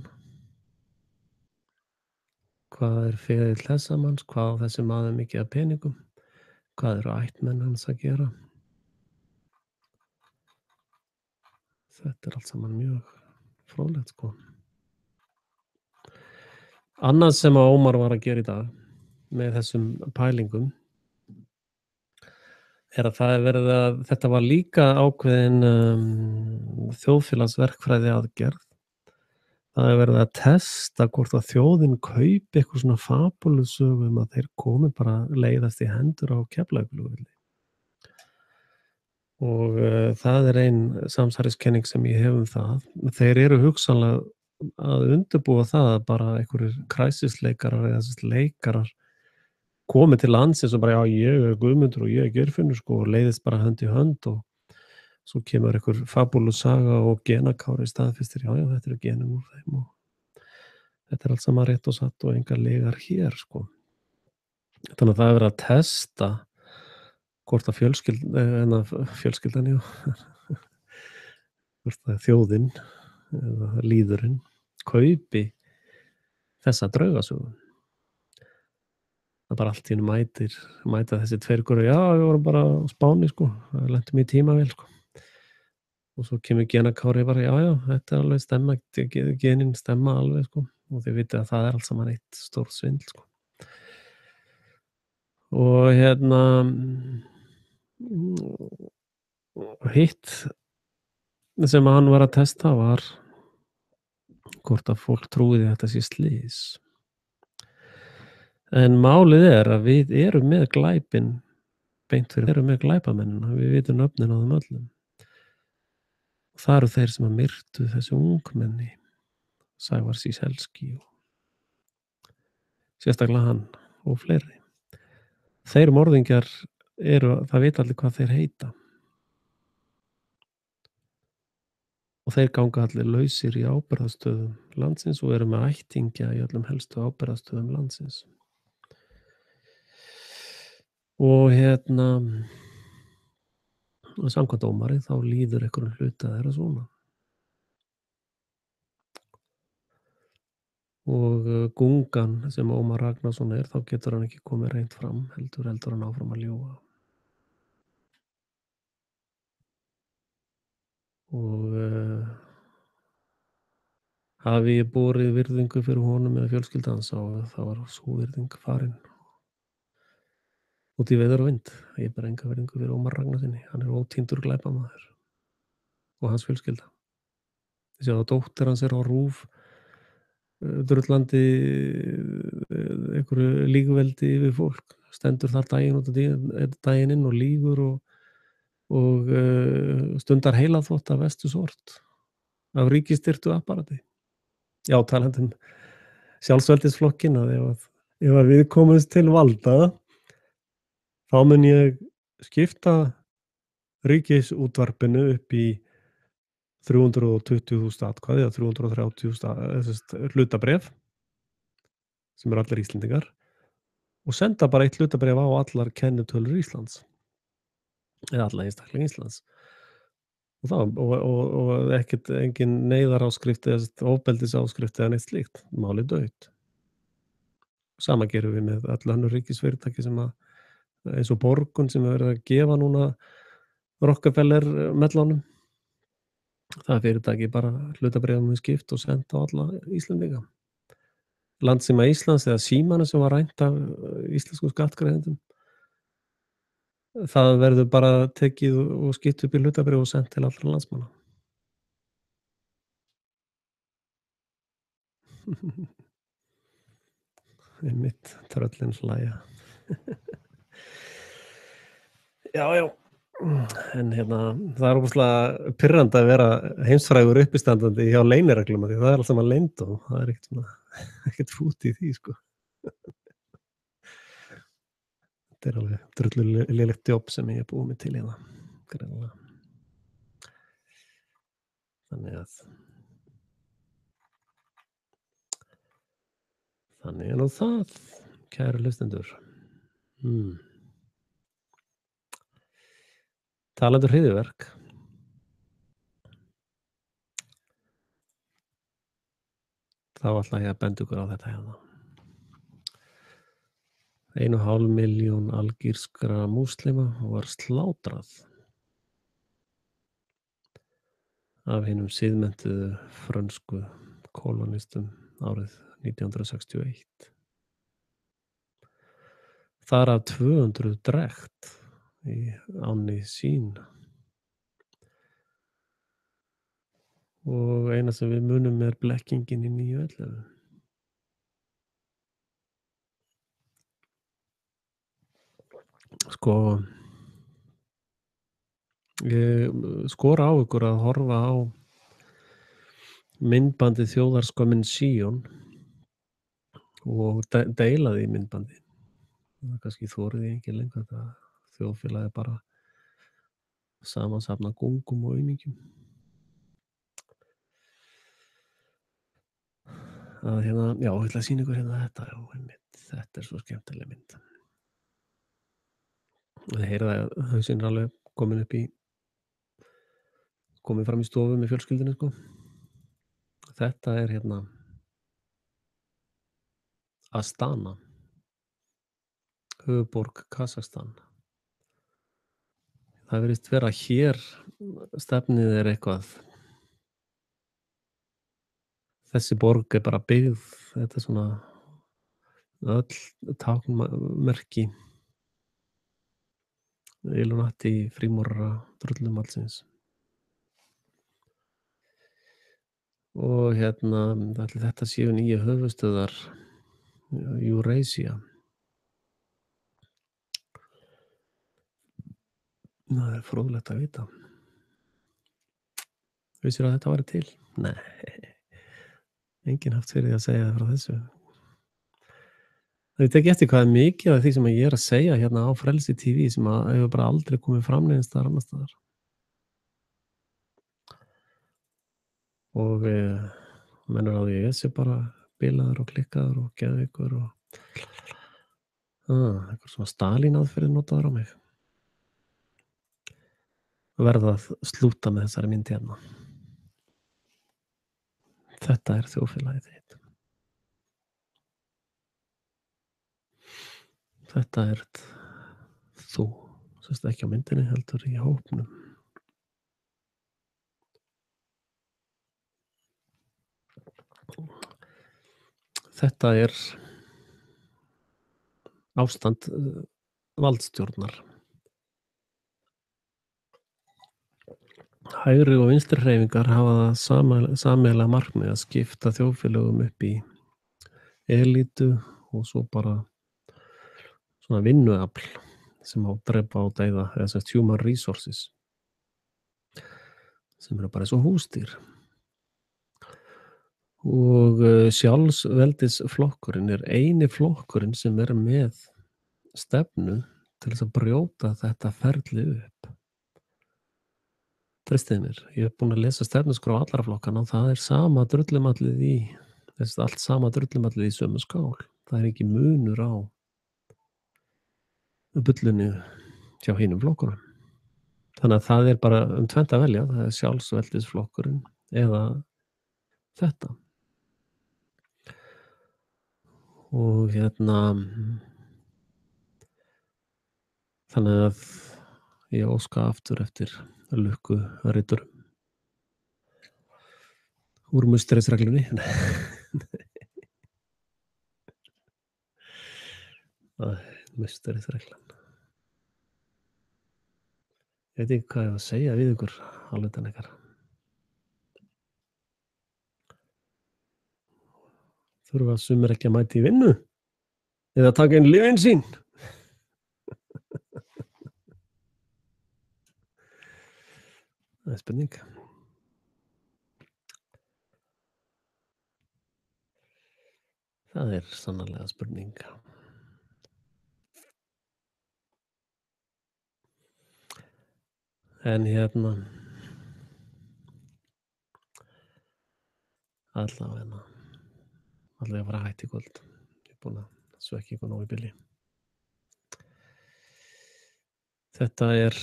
Hvað er ferill þessa manns? Hvað á þessi maður mikið af peningum? Hvað eru ættmenn hans að gera? Þetta er allt saman mjög fróðlegt, sko. Annað sem að Ómar var að gera í dag með þessum pælingum er að það er verið að þetta var líka ákveðin þjóðfélagsverkfræði aðgerð. Það er verið að testa hvort að þjóðin kaupi eitthvað svona fabúlusögu að þeir komi bara leiðast í hendur á Keflavíkurflugvelli. Og það er ein samsæriskenning sem ég hef það. Þeir eru hugsanlega að undirbúa það að bara einhverjir kræsisleikarar eða leikarar komi til landsins og bara já, ég er Guðmundur og ég er Geirfinnur, sko, og leiðist bara hönd í hönd og svo kemur einhver fabúlusaga og genakári staðfestir, já, þetta eru genin úr þeim og þetta er allt saman rétt og satt og engar legar hér, sko. Þannig að það er verið að testa hvort að fjölskyldan, já, hvort að þjóðin eða líðurinn kaupi þessa draugasögu. Það bara allt í einu mæta þessi 2 gaurar: „Já, við vorum bara á Spáni sko, lentum í tímavél sko." Og svo kemur Gena Kári bara: „Já, já, þetta er alveg stemma, genin stemma alveg sko." Og þið vitið að það er allt saman eitt stórt svindl sko. Og og hitt sem hann var að testa var hvort að fólk trúi því að þetta sé slys. En málið er að við erum með glæpinn beint fyrir, við erum með glæpamennina, við vitum nöfnin á þeim öllum. Og það eru þeir sem að myrtu þessi ungmenni, Sævar Ciesielski og sérstaklega hann og fleiri. Þeir morðingjar það vita allir hvað þeir heita. Og þeir ganga allir lausir í ábyrgðarstöðum landsins og eru með ættingja í öllum helstu ábyrgðarstöðum landsins. Og og samkvæmt dómari þá líður einhverjum hluta þeirra svona. Og gungan sem Ómar Ragnarsson er, þá getur hann ekki komið hreint fram, heldur hann áfram að ljúga. Og hafi ég borið virðingu fyrir honum eða fjölskyldu hans, þá var sú virðing farin út í veður og vind. Ég ber enga virðingu fyrir Ómar Ragnarssyni, hann er ótíndur glæpamaður og hans fjölskylda. Þið sjáið að dóttir hans er á RÚV drullandi einhverju lígveldi yfir fólk, stendur þar daginn út og daginn inn og lýgur og stundar heilaþvott af verstu sort af ríkisstyrktu apparati. Já, talandi um sjálfsveldisflokkinn, að ef að við komumst til valda, þá mun ég skipta Ríkisútvarpinu upp í 320.000 atkvæði eða 330.000 hlutabréf sem eru allir Íslendingar og senda bara 1 hlutabréf á allar kennitölur Íslands eða alla einstaklinga Íslands. Og engin neyðaráskrift eða ofbeldisáskrift eða neitt slíkt. Málið dautt. Sama gerum við með öll önnur ríkisfyrirtæki sem að, eins og Borgun sem er verið að gefa núna Rockefeller mellunum. Það fyrirtæki bara hlutabréfum skipt og sent á alla Íslendinga. Landssíma Íslands eða Símanum sem var rænt af íslenskum skattgreiðendum. Það verður bara tekið og skipt upp í hlutabréf og sent til allra landsmanna. Einmitt, tröllin hlæja. Já. En það er ógeðslega pirrandi að vera heimsfrægur uppistandandi hjá leynireglum, því það er allt saman leynd og það er ekkert fút í því, sko. Þetta er alveg drullulegt jobb sem ég er búið mig til hérna, greinilega. Þannig er nú það, kæru hlustendur. Talandi um hryðjuverk. Þá ætla ég að benda ykkur á þetta hérna. 1,5 milljón algírskra múslima var slátrað af hinum siðmenntuðu frönsku kolonistum árið 1961. Þar af 200 drekkt í ánni Sín. Og eina sem við munum er blekkingin í 9/11. Sko, ég skora á ykkur að horfa á myndbandið Þjóðarskömmin Síon og deila því myndbandi. Það kannski þorið ég ekki lengur, það þjóðfélagið bara samansafna gungum og aumingjum. Að já, ég ætla að sýna ykkur þetta, já, einmitt, þetta er svo skemmtileg mynd. Þið heyrið að hausinn er alveg komið fram í stofu með fjölskyldunni, sko. Þetta er Astana. höfuðborg Kasakstan. Það virðist vera hér stefnið er eitthvað. Þessi borg er bara byggð, þetta er svona öll táknmerki Illuminati, frímúrara, drullum allsins. Og ætli þetta séu nýju höfuðstöðvar Eurasia. Það er fróðlegt að vita. Vissirðu að þetta væri til? Nei, enginn haft fyrir því að segja frá þessu. Það tek eftir hvað er mikið af því sem ég er að segja hérna á Frelsi TV sem að hefur bara aldrei komið fram neins staðar annars staðar. Og menn á því að ég sé bara bilaður og klikkaður og geðveikur og eitthvað svona Stalín aðferðir notaður á mig. Verða að slúta með þessari mynd hérna. Þetta er þjóðfélagið þitt. Þetta ert þú, sérst ekki á myndinni, heldur í hópnum. Þetta er ástand valdstjórnar. Hægri og vinstri hreyfingar hafa það sameiginlega markmið að skipta þjóðfélögum upp í elítu og svo bara svona vinnuafl sem á drepa og deyða, eða sagt human resources, sem eru bara eins og húsdýr. Og sjálfsveldisflokkurinn er eini flokkurinn sem er með stefnu til þess að brjóta þetta ferli upp. Treystið mér, ég hef búin að lesa stefnuskrá allra flokkana og það er sama drullumallið í, allt sama drullumallið í sömu skál. Það er ekki munur á bullinu hjá hinum flokkunum. Þannig að það er bara tvennt að velja, það er sjálfsveldisflokkurinn eða þetta. Og þannig að ég óska aftur eftir lukku riturum úr musterisreglunni. Musterisreglan. Ég veit ekki hvað ég var að segja við ykkur, álítan ykkar. Þurfa sumir ekki að mæta í vinnu eða taka inn lyfin sín. Það er spurning. Það er sannarlega spurning. En allavega að fara hætt í kvöld. Ég er búin að svekja ykkur nóg í bili. Þetta er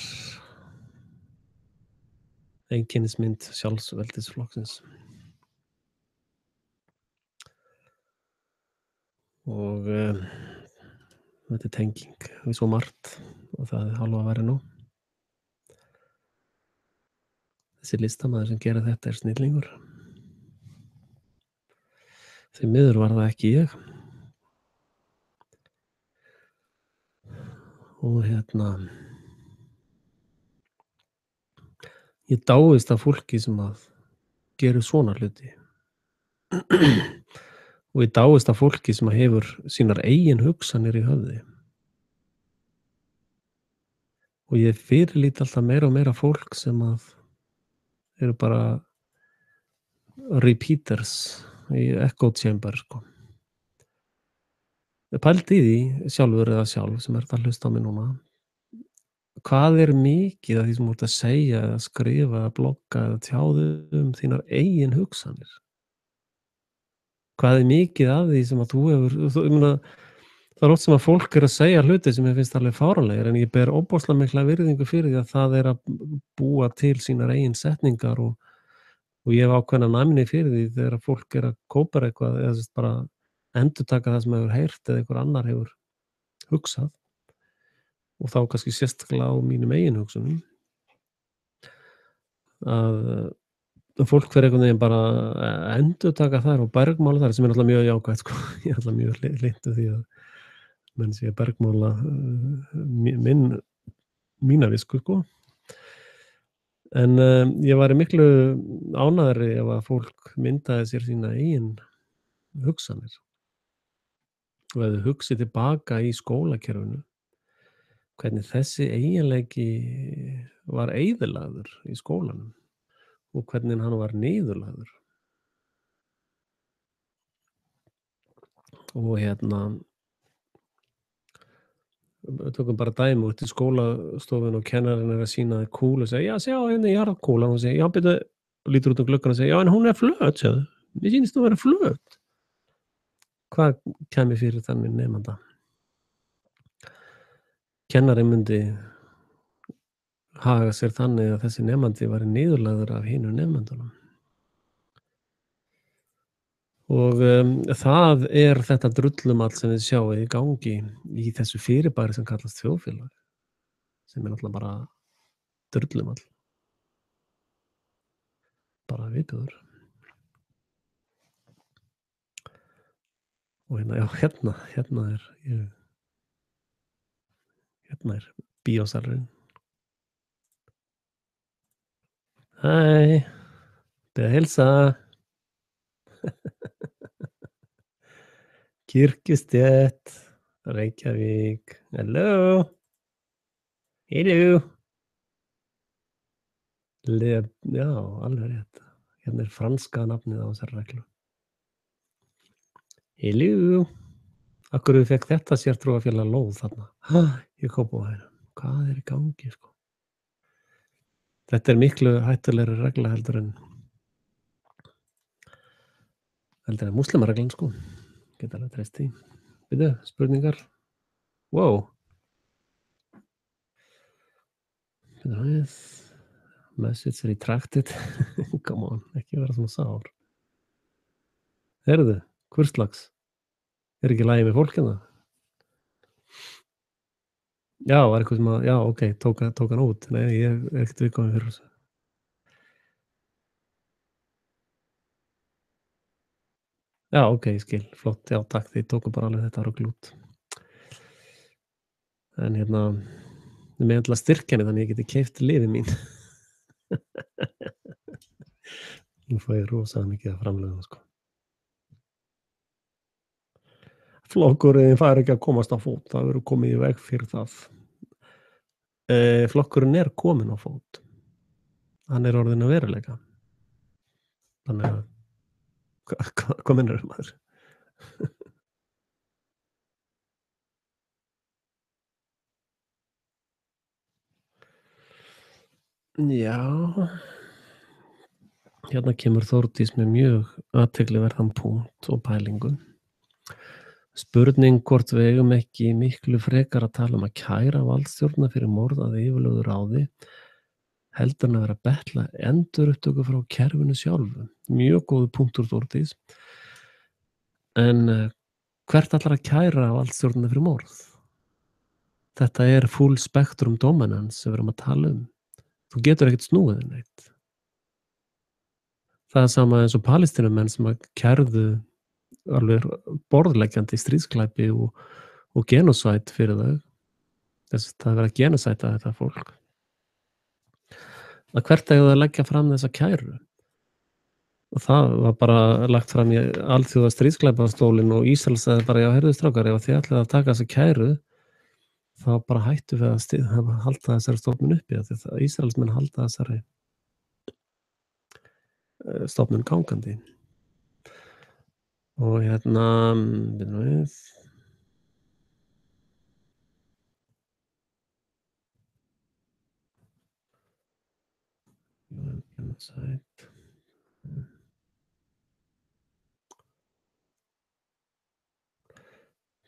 einkennismynd sjálfsveldisflokksins. Og þetta er tenging við svo margt og það er hálfa að vera nú. Þessi listamaður sem gera þetta er snillingur. Því miður var það ekki ég. Og ég dáist af fólki sem að gerir svona hluti. Og ég dáist af fólki sem að hefur sínar eigin hugsanir í höfði. Og ég fyrirlít alltaf meira og meira fólk sem að eru bara repeaters í echo chamber, sko. Ég pældi í því sjálfur eða sjálf sem er að hlusta á mig núna. Hvað er mikið af því sem þú ert að segja eða skrifa eða blogga eða tjáðu þínar eigin hugsanir? Hvað er mikið af því sem að þú hefur, ég meina, það er oft sem að fólk er að segja hluti sem ég finnst alveg fáránlegir en ég ber ofboðslega mikla virðingu fyrir því að það er að búa til sínar eigin setningar og ég hef ákveðna næmni fyrir því þegar fólk er að kópera eitthvað eða bara endurtaka það sem hefur heyrt eða einhver annar hefur hugsað. og þá kannski sérstaklega á mínum eigin hugsunum að fólk fer einhvern veginn bara að endurtaka þær og bergmála þær sem er náttúrulega mjög jákvætt sko. Ég er náttúrulega mjög hlynntur því að menn sé að bergmála mína visku sko. En ég væri miklu ánægðari ef að fólk myndaði sér sína eigin hugsanir og ef þau hugsið tilbaka í skólakerfinu, hvernig þessi eiginleiki var eyðilagður í skólanum og hvernig hann var niðurlagður. Og tökum bara dæmi, þú ert í skólastofuna og kennarinn er að sýna þér kúlu og segja: "Já, sjá hérna jarðarkúlan." Og segir: "Já, bíddu", og lítur út um gluggann og segir: "Já, en hún er flöt, sjáðu. Mér sýnist hún vera flöt." Hvað kæmi fyrir þannig nemanda? Kennarinn myndi haga sér þannig að þessi nemandi væri niðurlagður af hinum nemendunum. Og það er þetta drullumall sem þið sjáið í gangi í þessu fyrirbæri sem kallast þjóðfélag, sem er náttúrulega bara drullumall, bara viðbjóður. Og já, hérna er bíósalurinn. Hæ, bið að heilsa. Kirkjustétt, Reykjavík. Halló. Halló. Já, alveg rétt. Hérna er franska nafnið á þessari reglu. Halló. Af hverju fékk þetta sértrúarfélag lóð þarna? Í Kópavoginum. Hvað er í gangi, sko? Þetta er miklu hættulegri regla heldur en múslímareglan, sko. Geta alveg treyst því. Bíddu, spurningar? Wow. Bíddu við. Message retracted. Come on, ekki vera svona sár. Heyrðu, hvurslags? Er ekki í lagi með fólk hérna? Já, var eitthvað sem að, já, ok, tók hann út. Nei, ég er ekkert viðkvæmur fyrir þessu. Já, ok, ég skil. Flott, já, takk. Þið tóku bara alveg þetta rugl út. En þið megið endilega styrkja henni þannig að ég geti keypt lyfin mín. Nú fæ ég rosalega mikið af framlögum, sko. Flokkurinn fær ekki að komast á fót. Það verður komið í veg fyrir það. Flokkurinn er kominn á fót. Hann er orðinn að veruleika. Þannig að hvað meinarðu, maður? Já. Hérna kemur Þórdís með mjög athyglisverðan punkt og pælingu. Spurning hvort við eigum ekki miklu frekar að tala um að kæra valdstjórnina fyrir morð að yfirlögðu ráði heldur en að vera að betla endurupptöku frá kerfinu sjálfu. Mjög góður punktur, Þórdís. En hvert ætlar að kæra valdstjórnina fyrir morð? Þetta er full spektrum dominance sem við erum að tala um. Þú getur ekkert snúið þér neitt. Það er sama eins og Palestínumenn sem að kærðu alveg borðleggjandi stríðsglæpi og genocide fyrir þau. Þess að það er verið að genocida þetta fólk. Að hvert eiga það að leggja fram þessa kæru? Og það var bara lagt fram í alþjóða stríðsglæpastólinn og Ísrael sagði bara: "Já, heyrðu strákar, ef þið ætlið að taka þessa kæru, þá bara hættum við að halda þessari stofnun uppi, af því að Ísraelsmenn halda þessari stofnun gangandi." Og bíddu við. Genocide.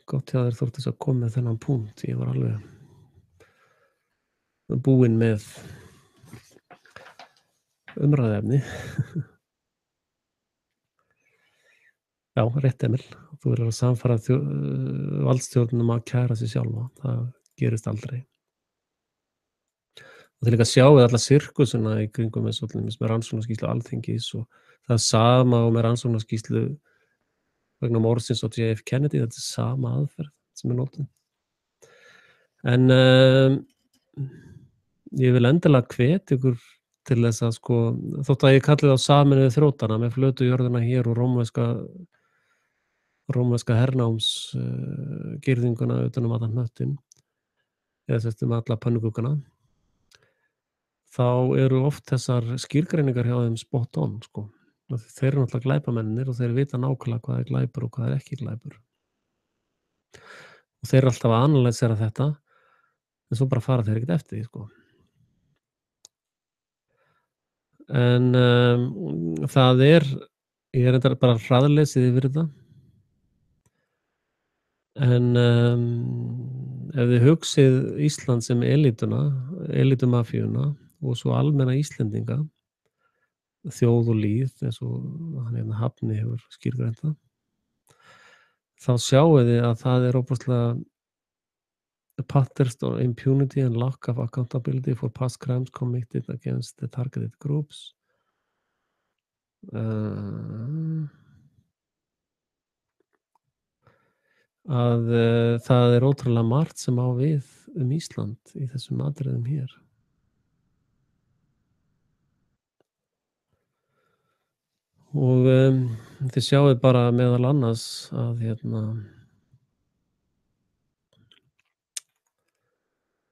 Gott hjá þér, Þórdís, að koma með þennan punkt. Ég var alveg búinn með umræðuefni. Já, rétt, Emil. Þú verður að sannfæra valdstjórnina að kæra sig sjálfa. Það gerist aldrei. Og þið líka sjáið alla sirkusina í kringum eins og til dæmis með rannsóknarskýrslu Alþingis og það sama og með rannsóknarskýrslu vegna morðsins á JF Kennedy, þetta er sama aðferð sem er notuð. En ég vil endilega hvetja ykkur til þess að sko, þótt að ég kalli þá Sameinuðu þrjótana með flötu jörðina hér og rómverska hernáms girðinguna utan allan hnöttinn, eða sem sagt alla pönnuguggana, þá eru oft þessar skýrgreiningar hjá þeim spot on, sko. Þeir eru náttúrulega glæpamennir og þeir vita nákvæmlega hvað er glæpur og hvað er ekki glæpur. Og þeir eru alltaf að analysera þetta, en svo bara fara þeir ekkert eftir því, sko. En það er, ég er reyndar bara hraðlesið yfir þetta, en ef þið hugsið Ísland sem elítumafíuna og svo almenna Íslendinga, þjóð og líð, eins og hann Hafni hefur skýrgreint það, þá sjáið þið að það er óbúslega patterns of impunity and lack of accountability for past crimes committed against the targeted groups. Að það er ótrúlega margt sem á við Ísland í þessum atriðum hér. Og þið sjáið bara meðal annars að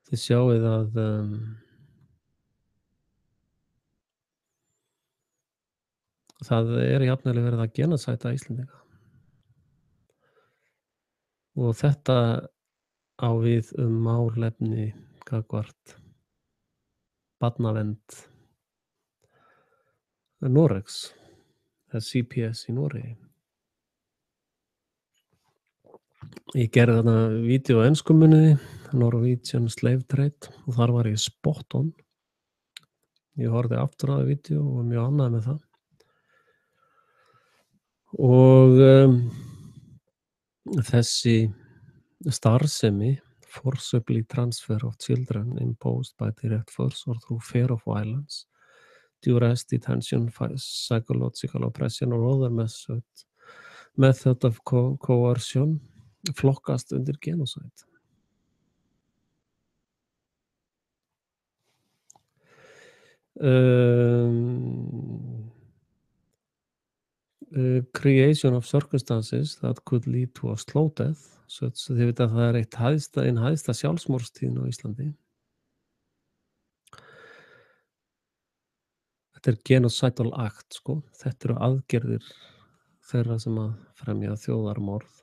þið sjáið að það er jafnvel verið að genocida Íslendinga. Og þetta á við málefni gagnvart barnavernd Noregs, CPS í Noregi. Ég gerði þarna vídeó á ensku muniði, Norwegian Slave Trade, og þar var ég spot on. Ég horfði aftur á það vídeó og var mjög ánægður með það. Og þessi starfsemi, forcibly transfer of children imposed by direct force or through fear of violence, duress, detention, psychological oppression or other method of coercion flokkast undir genocide. Creation of circumstances that could lead to a slow death, þið veit að það er einn hæsta sjálfsmorðstíðin á Íslandi. Þetta er genocidal act, sko. Þetta eru aðgerðir þeirra sem að fremja þjóðarmorð.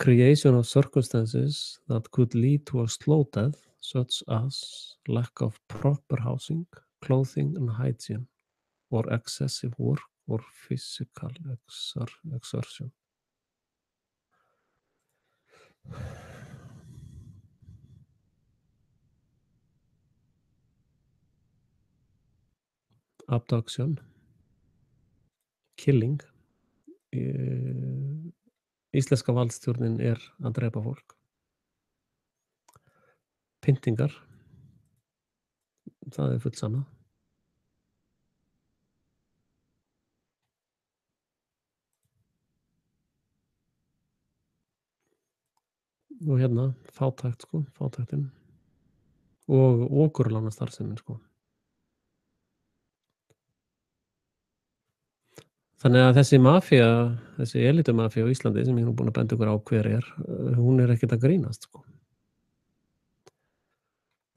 Creation of circumstances that could lead to a slow death, such as lack of proper housing, clothing and hygiene, or excessive work or physical exertion. Abduction, killing. Íslenska valdstjórnin er að drepa fólk. Pyntingar, það er fullsannað. Og fátækt, sko, fátæktin. Og okurlánastarfsemin, sko. Þannig að þessi mafía, þessi elitumafía á Íslandi sem ég nú búin að benda ykkur á hver er, hún er ekkert að grínast, sko.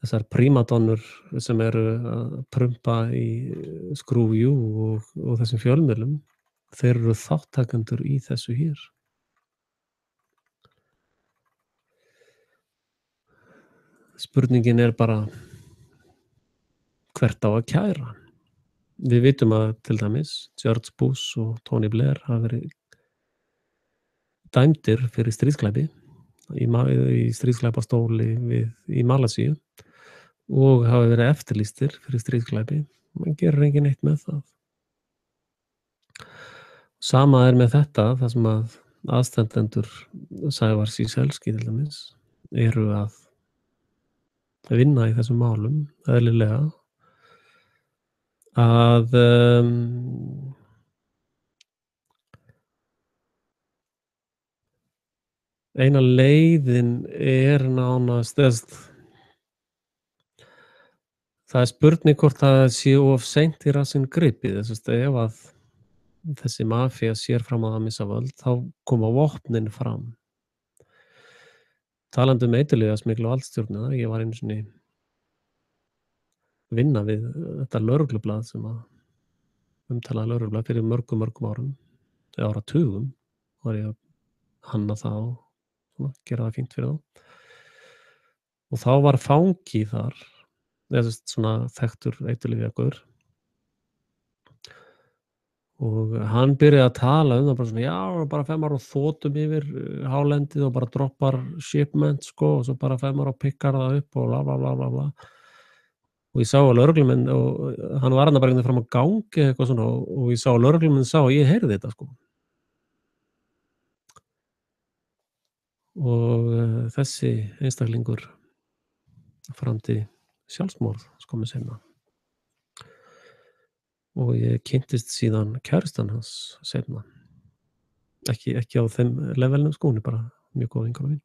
Þessar prímadonnur sem eru að prumpa í Skrúvjú og þessum fjölmiðlum, þeir eru þáttakendur í þessu hér. Spurningin er bara hvert á að kæra. Við vitum að til dæmis George Bush og Tony Blair hafa verið dæmdir fyrir stríðsglæpi í stríðsglæpastóli í Malasíu og hafa verið eftirlýstir fyrir stríðsglæpi. Man gerir engin neitt með það. Sama er með þetta, það sem að aðstandendur Sævars Ciesielski til dæmis eru að vinna í þessum málum, eðlilega, að, eina leiðin er nánast það er spurning hvort það sé of seint í rassinn gripið, ef að þessi mafía sér fram á að missa völd, þá koma vopnin fram. Talandi um eiturlyfjasmygl og valdstjórnina, ég var einu sinni vinna við þetta lögreglublað sem að umtalaða lögreglublað fyrir mörgum, mörgum árum, eða áratugum, var ég að hanna það og svona, gera það fínt fyrir þá. Og þá var fangi þar, eða svona þekktur eiturlyfjagaur, og hann byrjaði að tala um það bara svona, já, bara fer maður og þotum yfir hálendið og bara droppar shipment, sko, og svo bara fer maður og pikkar það upp og bla bla bla bla bla. Og ég sá að lögreglumenn, og hann var þarna bara einhvern fram á gangi eða eitthvað svona, og ég sá að lögreglumenn sá að ég heyrði þetta, sko. Og þessi einstaklingur framdi sjálfsmorð skömmu seinna. Og ég kynntist síðan kærustan hans seinna. Ekki á þeim levelnum, sko, hún er bara mjög góð vinkona mín.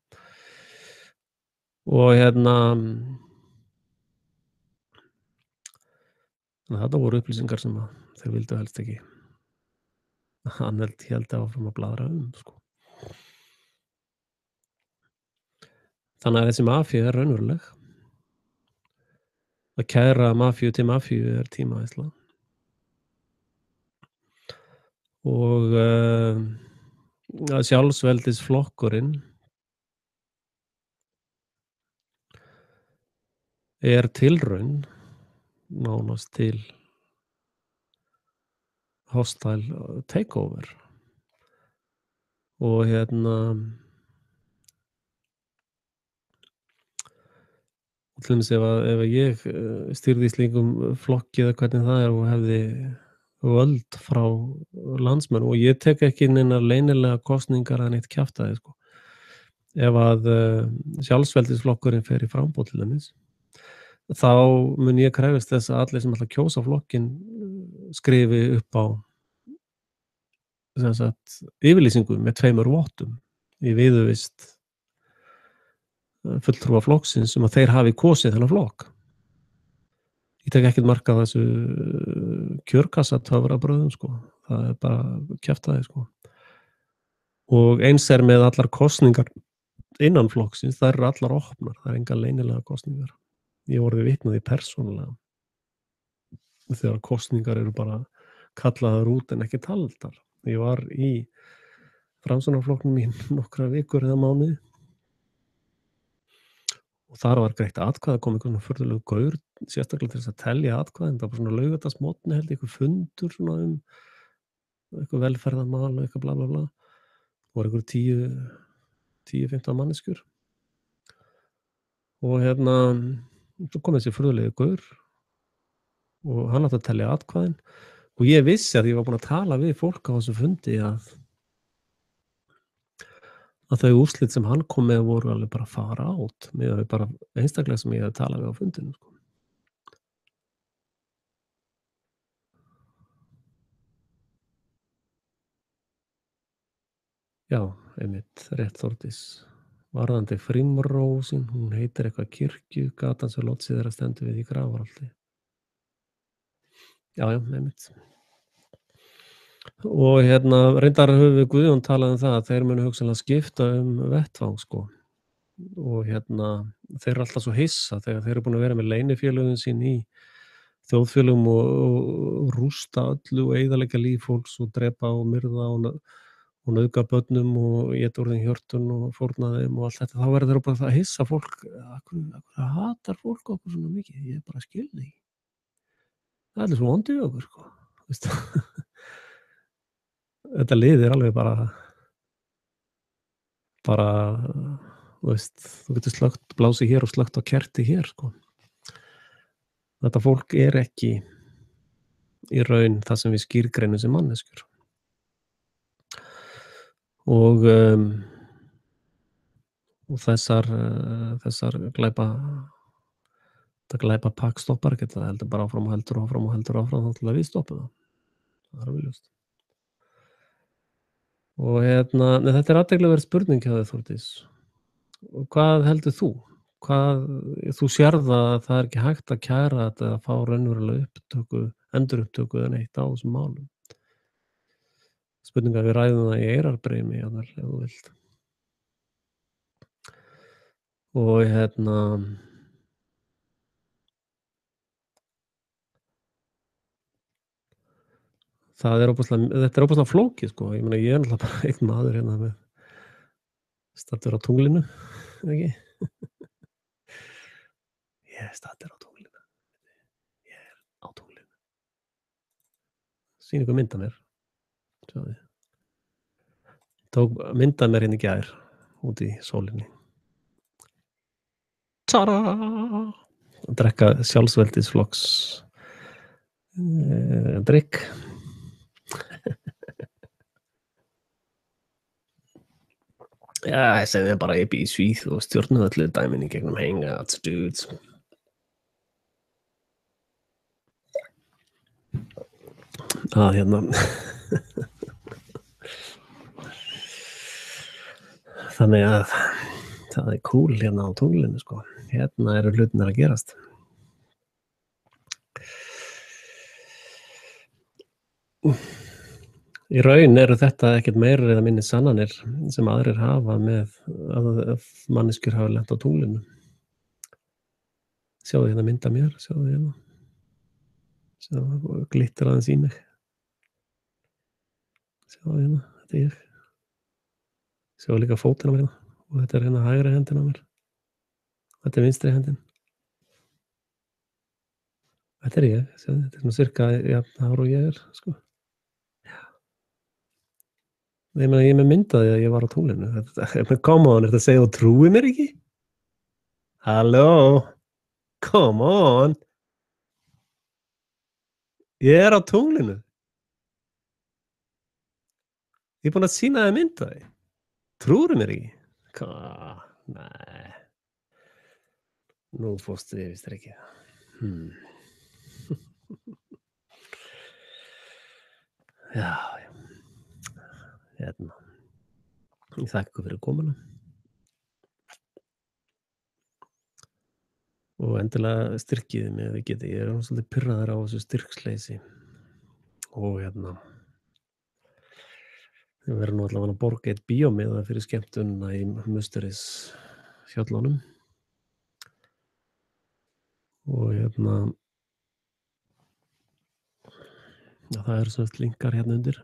Og þetta voru upplýsingar sem að þeir vildu helst ekki. Hann héldi áfram að blaðra sko. Þannig að þessi mafía er raunveruleg. Að kæra mafíu til mafíu er tímaeyðsla. Og sjálfsveldisflokkurinn er tilraun nánast til hostile takeover. Og til dæmis ef ég stýrði í slíkum flokki eða hvernig það er og hefði völd frá landsmenn, og ég tek ekki neinar leynilega kosningar eða neitt kjaftaði, sko. Ef að sjálfsveldisflokkurinn fer í framboð til dæmis, þá mun ég krefjast þess að allir sem ætla að kjósa flokkinn skrifi upp á yfirlýsingu með 2 vottum í viðurvist fulltrúa flokksins sem að þeir hafi kosið þennan flokk. Ég tek ekkert mark á þessu kjörkassatöfrabrögðum, sko. Það er bara kjaftaði, sko. Og eins er með allar kosningar innan flokksins, þær eru allar opnar, það er engar leynilega kosningar. Ég orðið vitni að því persónulega. Þegar kosningar eru bara kallaðar út en ekki taldar. Ég var í Framsóknarflokknum í nokkrar vikur eða mánuði. Og þar var greitt atkvæði, kom einhver svona furðulegur gaur, sérstaklega til þess að telja atkvæðin. Það var bara svona laugardagsmorgni, held ég, einhver fundur svona eitthvað velferðarmál og eitthvað bla bla bla. Það voru einhver 10-15 manneskjur. Og svo kom þessi furðulegi gaur og hann átti að telja atkvæðin. Og ég vissi að ég var búinn að tala við fólk á þessum fundi að þau úrslit sem hann kom með voru alveg bara fara át með bara einstaklega sem ég hefði talað við á fundinu, sko. Já, einmitt, rétt Þórdís. Varðandi Frímrósin, hún heitir eitthvað Kirkjugatan sem Lotsi þeirra stendur við í Grafarholti. Já, einmitt. Og reyndar höfum við Guðjón talað um það að þeir munu hugsanlega skipta vettvang, sko. Og þeir eru alltaf svo hissa þegar þeir eru búin að vera með leynifélögin sín í þjóðfélögum og rústa öllu og eyðileggja líf fólks og drepa og myrða og nauðga börnum og éta úr þeim hjörtun og fórna þeim og allt þetta. Þá verður þeir bara að hissa fólk. Akkur hatar fólk okkur svona mikið? Ég bara skil því. Það er allir svo vondið við okkur, sko. Veistu? Þetta lið er alveg bara þú getur blásið hér og slökkt á kerti hér, sko. Þetta fólk er ekki í raun það sem við skírgreinum sem manneskjur. Og þessar Það glæpapakk stoppar ekkert, það heldur bara áfram og heldur áfram og heldur áfram þangað til að við stoppum það. Það er alveg ljóst. Og nei, þetta er athyglisverð spurning hjá þér, Þórdís. Og hvað heldur þú? Þú sérð að það er ekki hægt að kæra þetta eða fá raunverulega endurupptöku eða neitt á þessum málum. Spurning að við ræðum það í Eyrarbreimi jafnvel, ef þú vilt. Og þetta er ofboðslega flókið, sko. Ég meina, ég er náttúrulega bara einn maður hérna með staddur á tunglinu, ekki? Ég er staddur á tunglinu. Ég er á tunglinu. Sýn ykkur mynd af mér. Sjáðu. Tók mynd af mér hérna í gær úti í sólinni. Tada! Að drekka sjálfsveldisflokks drykk. Já, ég segi bara ég bý í Svíþjóð og stjórna öllu dæminu í gegnum Hangouts, dudes. Hérna þannig að það er cool hérna á tunglinu, sko. Hérna eru hlutirnir að gerast. Í raun eru þetta ekkert meira eða minni sannanir sem aðrir hafa með að manneskjur hafa lent á tunglinu. Sjáðu hérna mynd af mér, sjáðu hérna. Sjáðu, glittir aðeins í mig. Sjáðu hérna, þetta er ég. Sjáðu líka fótinn á mér hérna. Og þetta er hérna hægri hendin á mér. Þetta er vinstri hendin. Þetta er ég, sjáðu, þetta er nú cirka jafn hár og ég er, sko. Ég meina, ég er með mynd af því að ég var á tunglinu. Come on, ertu að segja þú trúir mér ekki? Halló? Come on. Ég er á tunglinu. Ég er búinn að sýna þér mynd af því. Trúirðu mér ekki? Nei. Nú fórstu yfir strikið. Já. Hérna. Ég þakka ykkur fyrir komuna. Og endilega styrkið mig ef þið getið. Ég er svolítið pirraður á þessu styrksleysi. Og við verðum nú allavega að borga eitt bíómiða fyrir skemmtunina í Musteris fjöllunum. Og það eru svona linkar hérna undir.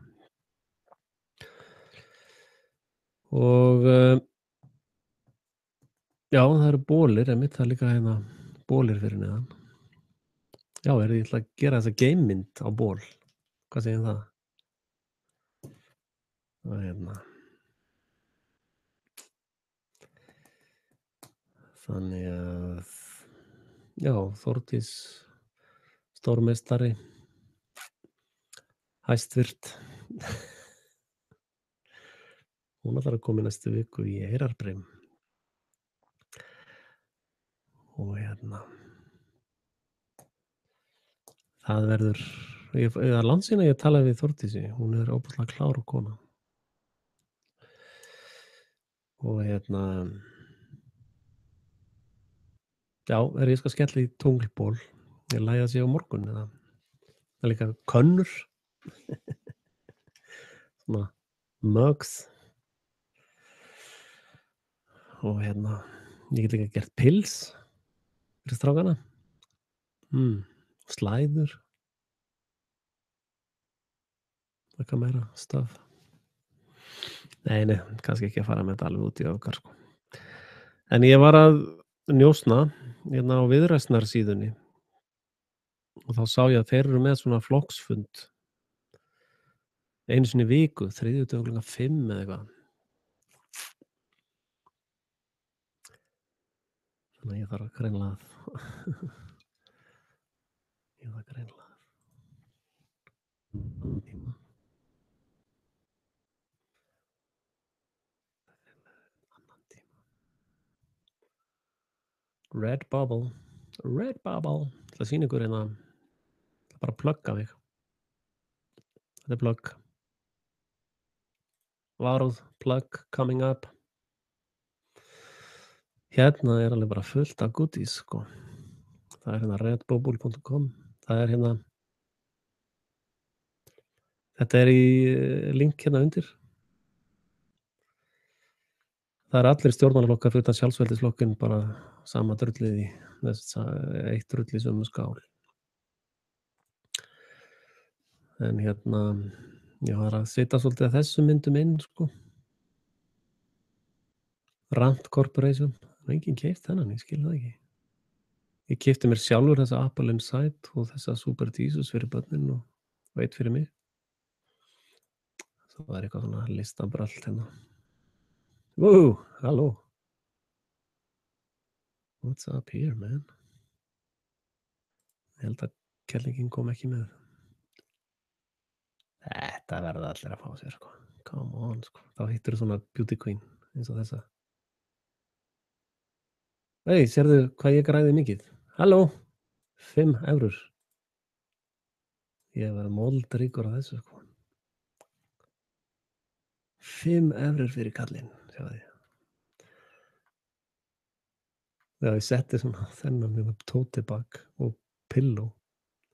Og já, það eru bólir, einmitt, það er líka hérna bólir fyrir neðan. Já, ég ætla að gera þessa gamemynd á ból. Hvað segir það? Og þannig að já, Þórdís stórmeistari hæstvirt hún ætlar að koma í næstu viku í Eyrarbreim og það verður að landsýna ég talaði við Þórdísi, hún er óbúslega klár kona og já, ég skal skella í tunglból ég læða sig á morgun eða það er líka könnur svona mugs og ég get líka gert pils fyrir strákana slæður eitthvað meira stöf nei, kannski ekki að fara með þetta alveg út í öfgar sko. En ég var að njósna á Viðreisnarsíðunni og þá sá ég að þeir eru með svona flokksfund einu sinni í viku, þriðjudag klukkan 5 eða eitthvað. Þannig að ég þarf greinilega tíma. Annan tíma. Red Bubble. Redbubble. Það sýna ykkur hérna, bara að plugga mig. Þetta er plugg. Varúð, plugg, coming up. Hérna er alveg bara fullt af goodies, sko. Það er hérna redbubble.com. Það er hérna Þetta er í link hérna undir. Það eru allir stjórnmálaflokkar fyrir utan Sjálfsveldisflokkinn bara sama drullið í eitt drull í sömu skál. En hérna, ég var að setja svolítið að þessum myndum inn, sko. Rand Corporation. Það er enginn keypt þennan, ég skil það ekki. Ég keypti mér sjálfur þessa Apple Insight og þessa Super Jesus fyrir börnin og eitt fyrir mig. Svo það er eitthvað svona listabralt hérna. Woo, halló. What's up here, man? Ég held að kellingin kom ekki með. Þetta verða allir að fá sér, sko. Come on, sko. Þá hittirðu svona beauty queen eins og þessa. Hey, sérðu hvað ég græði mikið? Halló, 5 evrur. Ég verð moldríkur á þessu, sko. 5 evrur fyrir kallinn, sjáðu þið. Já, ég setti svona þennan hérna tote bag og pilló.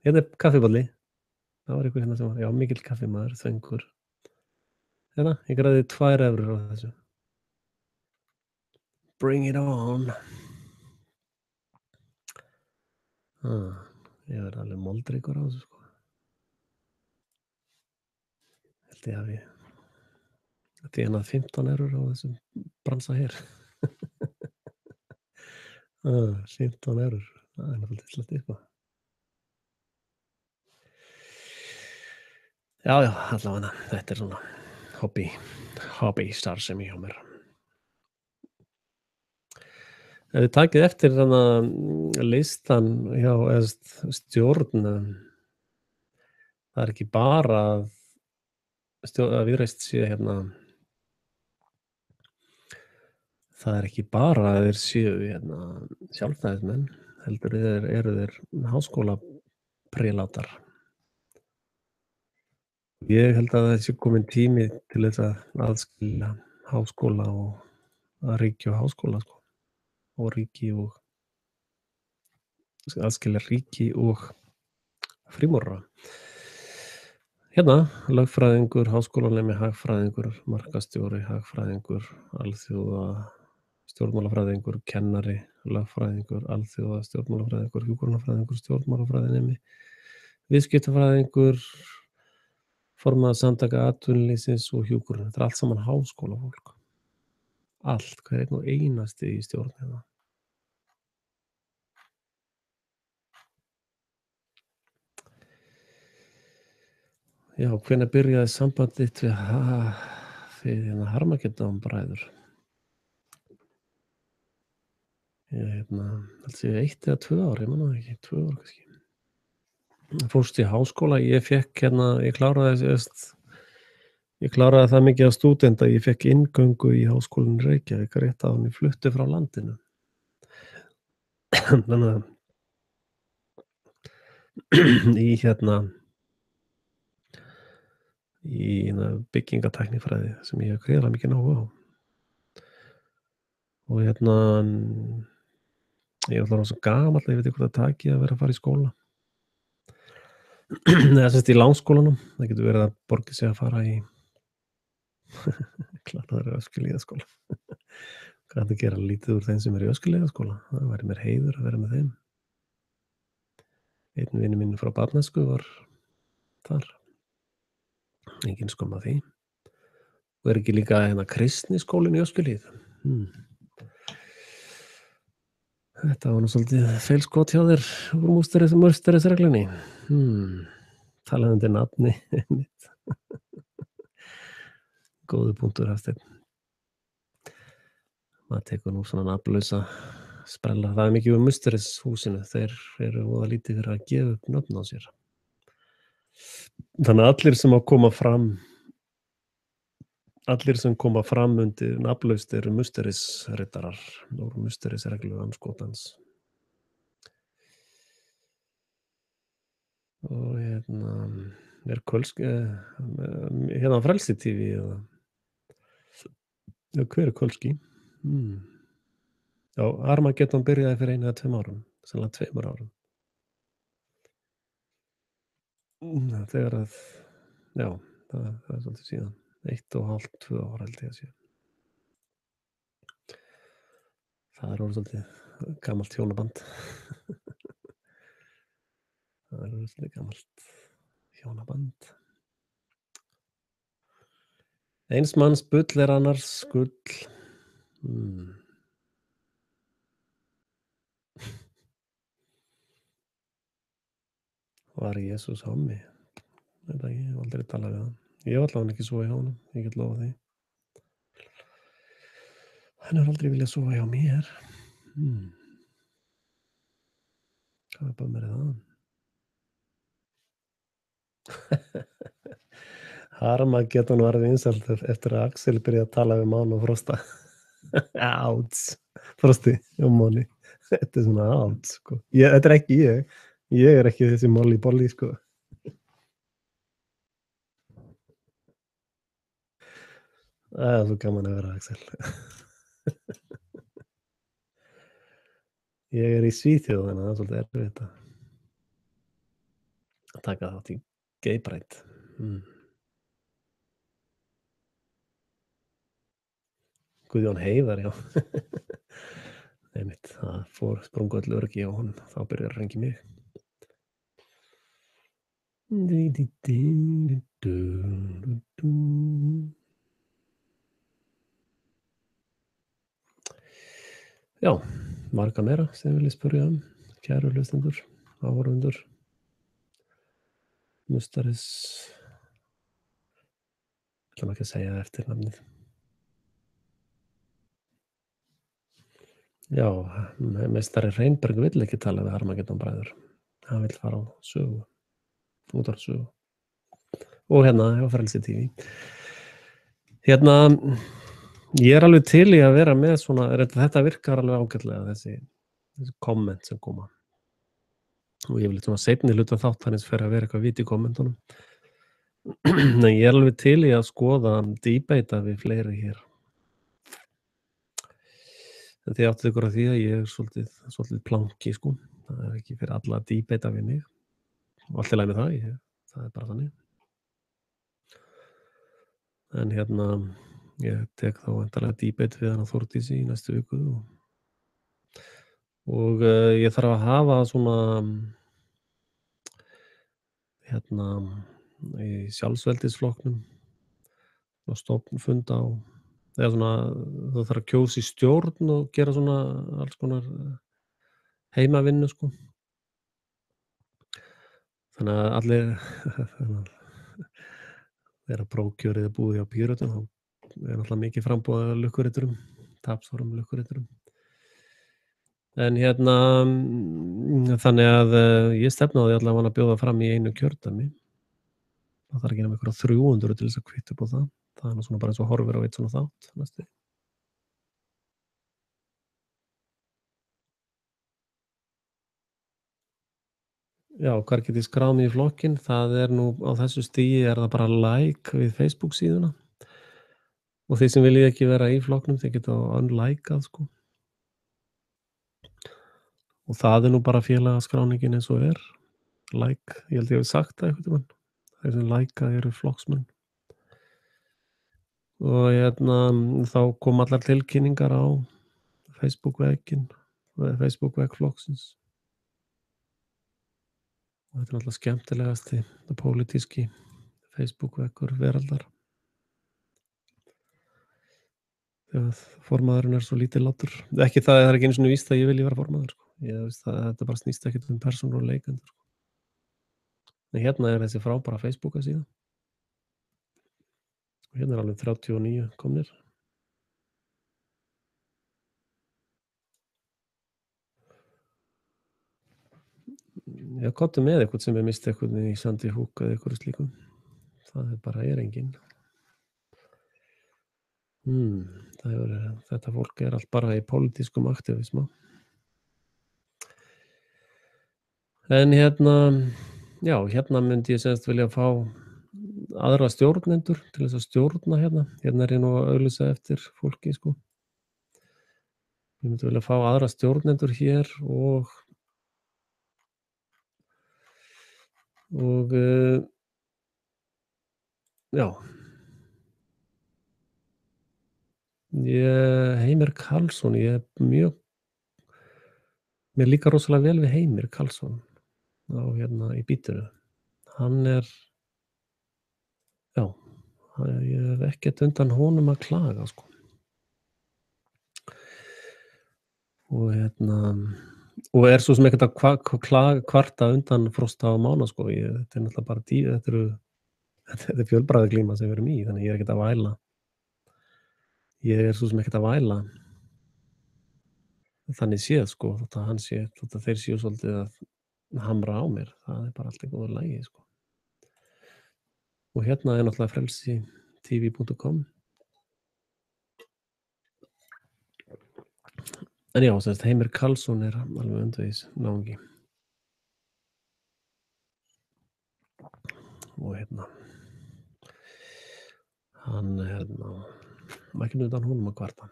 Hérna er kaffibolli. Það var einhver hérna sem var, já, mikill kaffimaður, þöngur. Hérna, ég græði 2 evrur á þessu. Bring it on. Ég verð alveg moldríkur á þessu, sko. Held ég hafi þénað 15 evrur á þessum bransa hér. 15 evrur. Það er náttúrulega slett eitthvað. Já, allavega, þetta er svona hobby starfsemi hjá mér. Ef þið takið eftir þennan listan hjá stjórn, það er ekki bara að Viðreisn sé hérna, það er ekki bara að þeir séu hérna sjálfstæðismenn, heldur eru þeir háskólaprelátar. Ég held að það sé kominn tími til þess að aðskilja háskóla og ríki og háskóla, sko. Og ríki og aðskilja ríki og frímúrara. Hérna, lögfræðingur, háskólanemi, hagfræðingur, markaðsstjóri, hagfræðingur, alþjóða stjórnmálafræðingur, kennari, lögfræðingur, alþjóða stjórnmálafræðingur, hjúkrunarfræðingur, stjórnmálafræðinemi, viðskiptafræðingur, formaður samtaka atvinnulífsins og hjúkrun. Þetta er allt saman háskólafólk. Allt, hver einn og einasti í stjórn hérna. Já, hvenær byrjaði samband þitt við hérna Harmageddon-bræður? Ég held séu 1 eða 2 ár, ég man það ekki, 2 ár kannski. Fórst í háskóla, ég kláraði það mikið af stúdenta, ég fékk inngöngu í Háskólann í Reykjavík rétt áður en ég flutti frá landinu. Þannig að í byggingatæknifræði sem ég hef gríðarlega mikið áhuga á. Og ég er alltaf rosa gamall, ég veit ekki hvort það taki að vera að fara í skóla. Eða sem sagt í langskólanum, það getur verið að borgi sig að fara í kláraður Öskjuhlíðaskóla. Hvað ætti að gera lítið úr þeim sem eru í Öskjuhlíðaskóla? Það væri mér heiður að vera með þeim. Einn vinur minn frá barnæsku var þar. Engin skömm að því. Og er ekki líka kristniskólinn í Öskjuhlíð? Þetta var nú svolítið feilskot hjá þér úr Musterisreglunni. Talandi nafni mitt. Góður punktur, Hafsteinn. Maður tekur nú svona nafnlausa sprella. Það er mikið Musterishúsinu. Þeir eru voða lítið fyrir að gefa upp nöfn á sér. Þannig að allir sem koma fram undir nafnlaust eru Musterisriddarar úr Musterisreglu andskotans. Er Kölsk hérna Frelsi TV eða hver er Kölski? Mm. Já, Armageddon byrjaði fyrir 1 eða 2 árum, sennilega 2 árum. Þegar að já, það er svolítið síðan. 1,5, 2 ár held ég að sé. Það er orðið svolítið gamalt hjónaband. Það er orðið svolítið gamalt hjónaband. Eins manns bull er annars gull. Var Jesús hommi? Veit það ekki, ég hef aldrei talað við hann. Ég hef allavega ekki sofið hjá honum, ég get lofað því. Hann hefur aldrei viljað sofa hjá mér. Hvað bara með það? Armageddon var vinsælt eftir að Axel byrjaði að tala við Mána og Frosta. Áts. Frosti og Máni. Þetta er svona áts, sko. Þetta er ekki ég. Ég er ekki þessi Molly Bolly, sko. Það er svo gaman að vera Axel. Ég er í Svíþjóð, þannig að það er svolítið erfitt að taka þátt í Gay Pride. Guðjón Heiðar, já. Einmitt, það sprungu öll öryggi á honum, þá byrjar að hringja mig. Já, marga meira sem viljið spyrja kæru hlustendur, áhorfendur, mustaris, ætlum ekki að segja eftir nafnið. Já, meistari Reynberg vill ekki tala við Armageddon bræður. Hann vill fara á sögu, útvarpssögu. Og hérna hjá Frelsi TV. Hérna, ég er alveg til í að vera með svona, þetta virkar alveg ágætlega, þessi komment sem koma. Og ég vil svona seinni hluta þáttarins fyrir að vera eitthvað vit í kommentunum. En ég er alveg til í að skoða debata við fleiri hér. En þið áttuð ykkur á því að ég er svolítið planki, sko. Það er ekki fyrir alla að debata við mig. Og allt í lagi með það, það er bara þannig. En hérna, ég tek þá endalega debate við hana Þórdísi í næstu viku og ég þarf að hafa svona hérna í sjálfsveldisflokknum og stofnfund á eða svona það þarf að kjósa í stjórn og gera svona alls konar heimavinnu, sko. Þannig að allir þegar prófkjörið er búið hjá Pírötum þá er náttúrulega mikið framboð af lukkuriturum, tapsvorum lukkuriturum. En hérna þannig að ég stefna á því allavega að bjóða fram í einu kjördæmi. Það þarf ekki nema einhverja 300 til þess að kvitta upp á það. Það er nú svona bara eins og horfir á eitt svona þátt næstu. Já, hvar get ég skráð mig í flokkinn? Það er nú á þessu stigi er það bara like við Facebook síðuna. Og þeir sem viljið ekki vera í flokknum, þeir geta unlikeað, sko. Og það er nú bara félagaskráningin eins og er. Like, ég held ég hef sagt það einhvern tímann. Þeir sem likeað eru flokksmenn. Og hérna þá kom allar tilkynningar á Facebook-vegginn, Facebook-vegg flokksins. Og þetta er náttúrulega skemmtilegasti pólitíski Facebook-veggur veraldar. Þegar formaðurinn er svo lítillátur. Ekki það er ekki einu sinni víst að ég vilji vera formaður, sko. Þetta bara snýst ekkert persónur og leikendur, sko. En hérna er þessi frábæra Facebooka síða. Og hérna er alveg 39 komnir. Ég kottu með eitthvað sem misti eitthvað í Sandy Hook eða eitthvað slíkum. Það bara enginn. Þetta fólk er allt bara í pólitískum aktivisma. En hérna, Já, hérna myndi ég semst vilja fá aðra stjórnendur til þess að stjórna hérna. Hérna er ég nú að auglýsa eftir fólki, sko. Ég myndi vilja fá aðra stjórnendur hér og já, Heimir Karlsson, mér líkar rosalega vel við Heimir Karlsson hérna í Bítinu. Hann er já, ég hef ekkert undan honum að klaga, sko. Og og er svo sem ekkert að kvarta undan Frosta og Mána, sko. Þetta er náttúrulega bara þetta er fjölbragðaglíma sem við erum í, þannig ég er ekkert að væla. Ég er svo sem ekkert að væla þannig séð, sko, þótt að þeir séu svolítið að hamra á mér. Það er bara allt í góðu lagi, sko. Og hérna er náttúrulega frelsitv.com. En já, sem sagt Heimir Karlsson er alveg öndvegis náungi. Og hann má ekki undan honum að kvarta.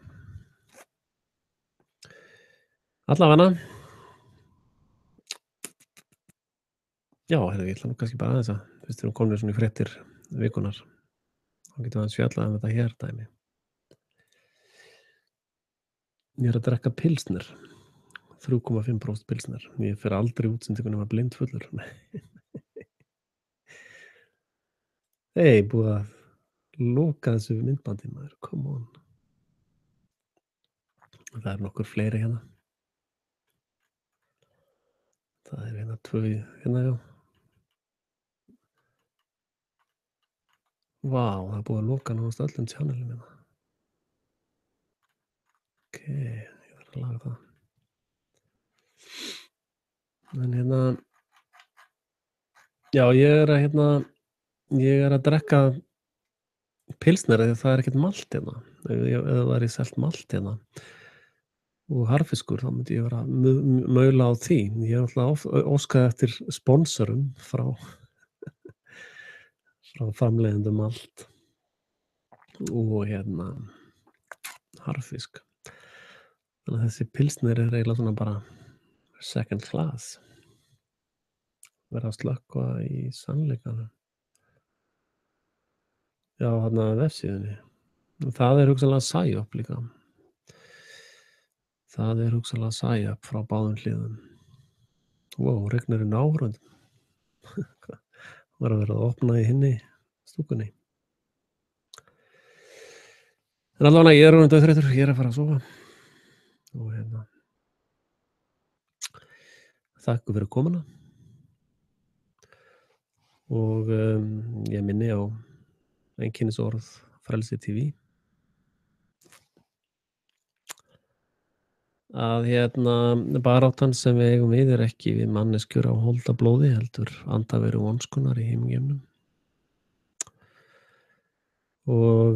Allavega. Já, ég ætla nú kannski bara aðeins að fyrst við erum komnir svona í fréttir vikunnar, þá getum við aðeins fjallað þetta hér dæmi. Ég er að drekka pilsner, 3,5% pilsner. Ég fer aldrei í útsendingu nema blindfullur. Búið að loka þessu myndbandi, maður, come on. Það er nokkur fleiri hérna. Það er hérna 2 hérna, já. Vá, það er búið að loka nánast öllum channelum hérna. Ég þarf að laga það. En já, ég er að drekka pilsner því það er ekkert malt hérna. Ef það væri selt malt hérna og harðfiskur, þá myndi ég vera að maula á því. Ég hef náttúrulega óskað eftir sponsorum frá framleiðendum malt og harðfisk. Þannig að þessi pilsner er eiginlega svona bara second class. Verða að slökkva í sannleikanum. Já, þarna vefsíðunni. Það er hugsanlega psyop líka. Það er hugsanlega psyop frá báðum hliðum. Wow, rignirinn áhorfendum. Var að vera að opna í hinni stúkunni. En allavega ég er orðinn dauðþreyttur, ég er að fara að sofa. Og þakka fyrir komuna. Og ég minni á einkennisorð Frelsi TV. Að baráttan sem við eigum við er ekki við manneskjur á holdablóði, heldur andaveru vonskunnar í himingeimnum. Og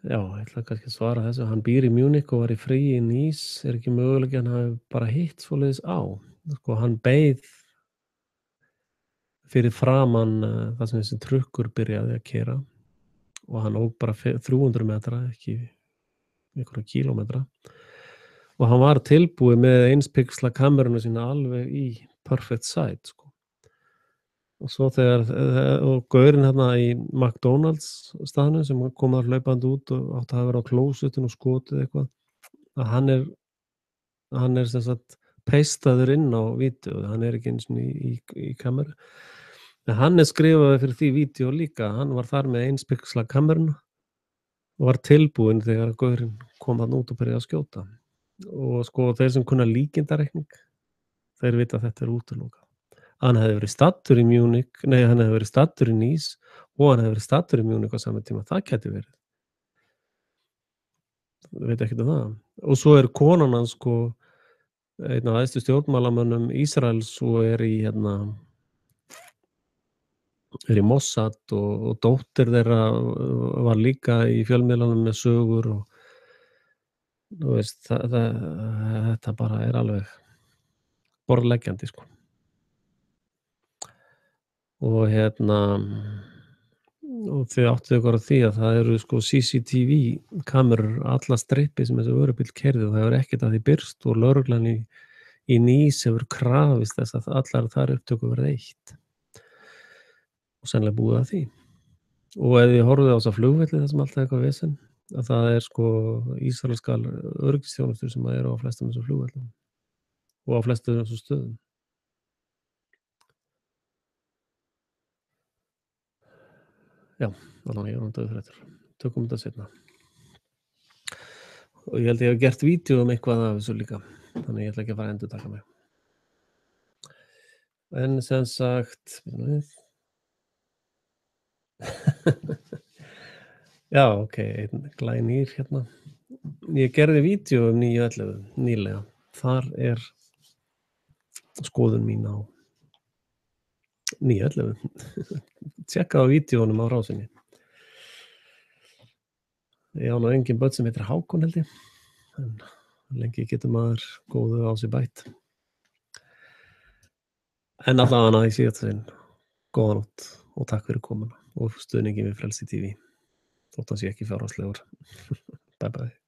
já, ég ætla kannski að svara þessu. Hann býr í Munich og var í fríi í Nice. Er ekki möguleiki að hann hafi bara hitt svoleiðis á? Sko, hann beið fyrir framan það sem þessi trukkur byrjaði að keyra og hann ók bara 300 metra, ekki einhverja kílómetra. Og hann var tilbúið með 1 pixla kameruna sína alveg í perfect sight, sko. Og svo og gaurinn hérna í McDonald's staðnum sem kom þar hlaupandi út og átti að vera á klósettinu og skotið eitthvað, að hann er sem sagt peistaður inn á vídeóið, hann er ekki einu sinni í kameru. En hann er skrifaði fyrir því vídeó líka, hann var þar með 1 pixla kameruna og var tilbúinn þegar gaurinn kom þarna út og byrjaði að skjóta. Og sko þeir sem kunna líkindareikning, þeir vita að þetta er útilokað. Hann hefði verið staddur í Munich, hann hefði verið staddur í Nice og hann hefði verið staddur í Munich á sama tíma. Það gæti verið. Ég veit ekkert það. Og svo er konan hans, sko, einn af æðstu stjórnmálamönnum Ísraels og er í Mossad og dóttir þeirra var líka í fjölmiðlunum með sögur og þú veist, þetta bara alveg borðleggjandi, sko. Og og þið áttuð ykkur á því að það eru sko CCTV kamerur alla strippi sem þessi vörubíll keyrði og það hefur ekkert að því birst og lögreglan í Nice hefur krafist þess að allar þær upptökur verði eytt og sennilega búið að því. Og ef þið horfið á þessa flugvelli þar sem alltaf er eitthvað vesen, að það er sko ísraelskar öryggisþjónustur sem eru á flestum þessum flugvellum og á flestum þessum stöðum. Já, allan ég er hann dauðþreyttur. Tökum þetta seinna. Og ég held ég hef gert vídeó eitthvað af þessu líka, þannig ég ætla ekki að fara að endurtaka mig. En sem sagt, já, ok, einn glænýr hérna. Ég gerði vídeó 9.11 nýlega. Þar er skoðun mín á 9.11. Tjekka á vídeónum á Rásinni. Ég á nú engin börn sem heitir Hákon held ég, en lengi getur maður góðu á sig bætt. En allavega í síðasta sinn, góða nótt og takk fyrir komuna og stuðningi við Frelsi TV. Þótt hann sé ekki fjárhagslegur. Bye bye.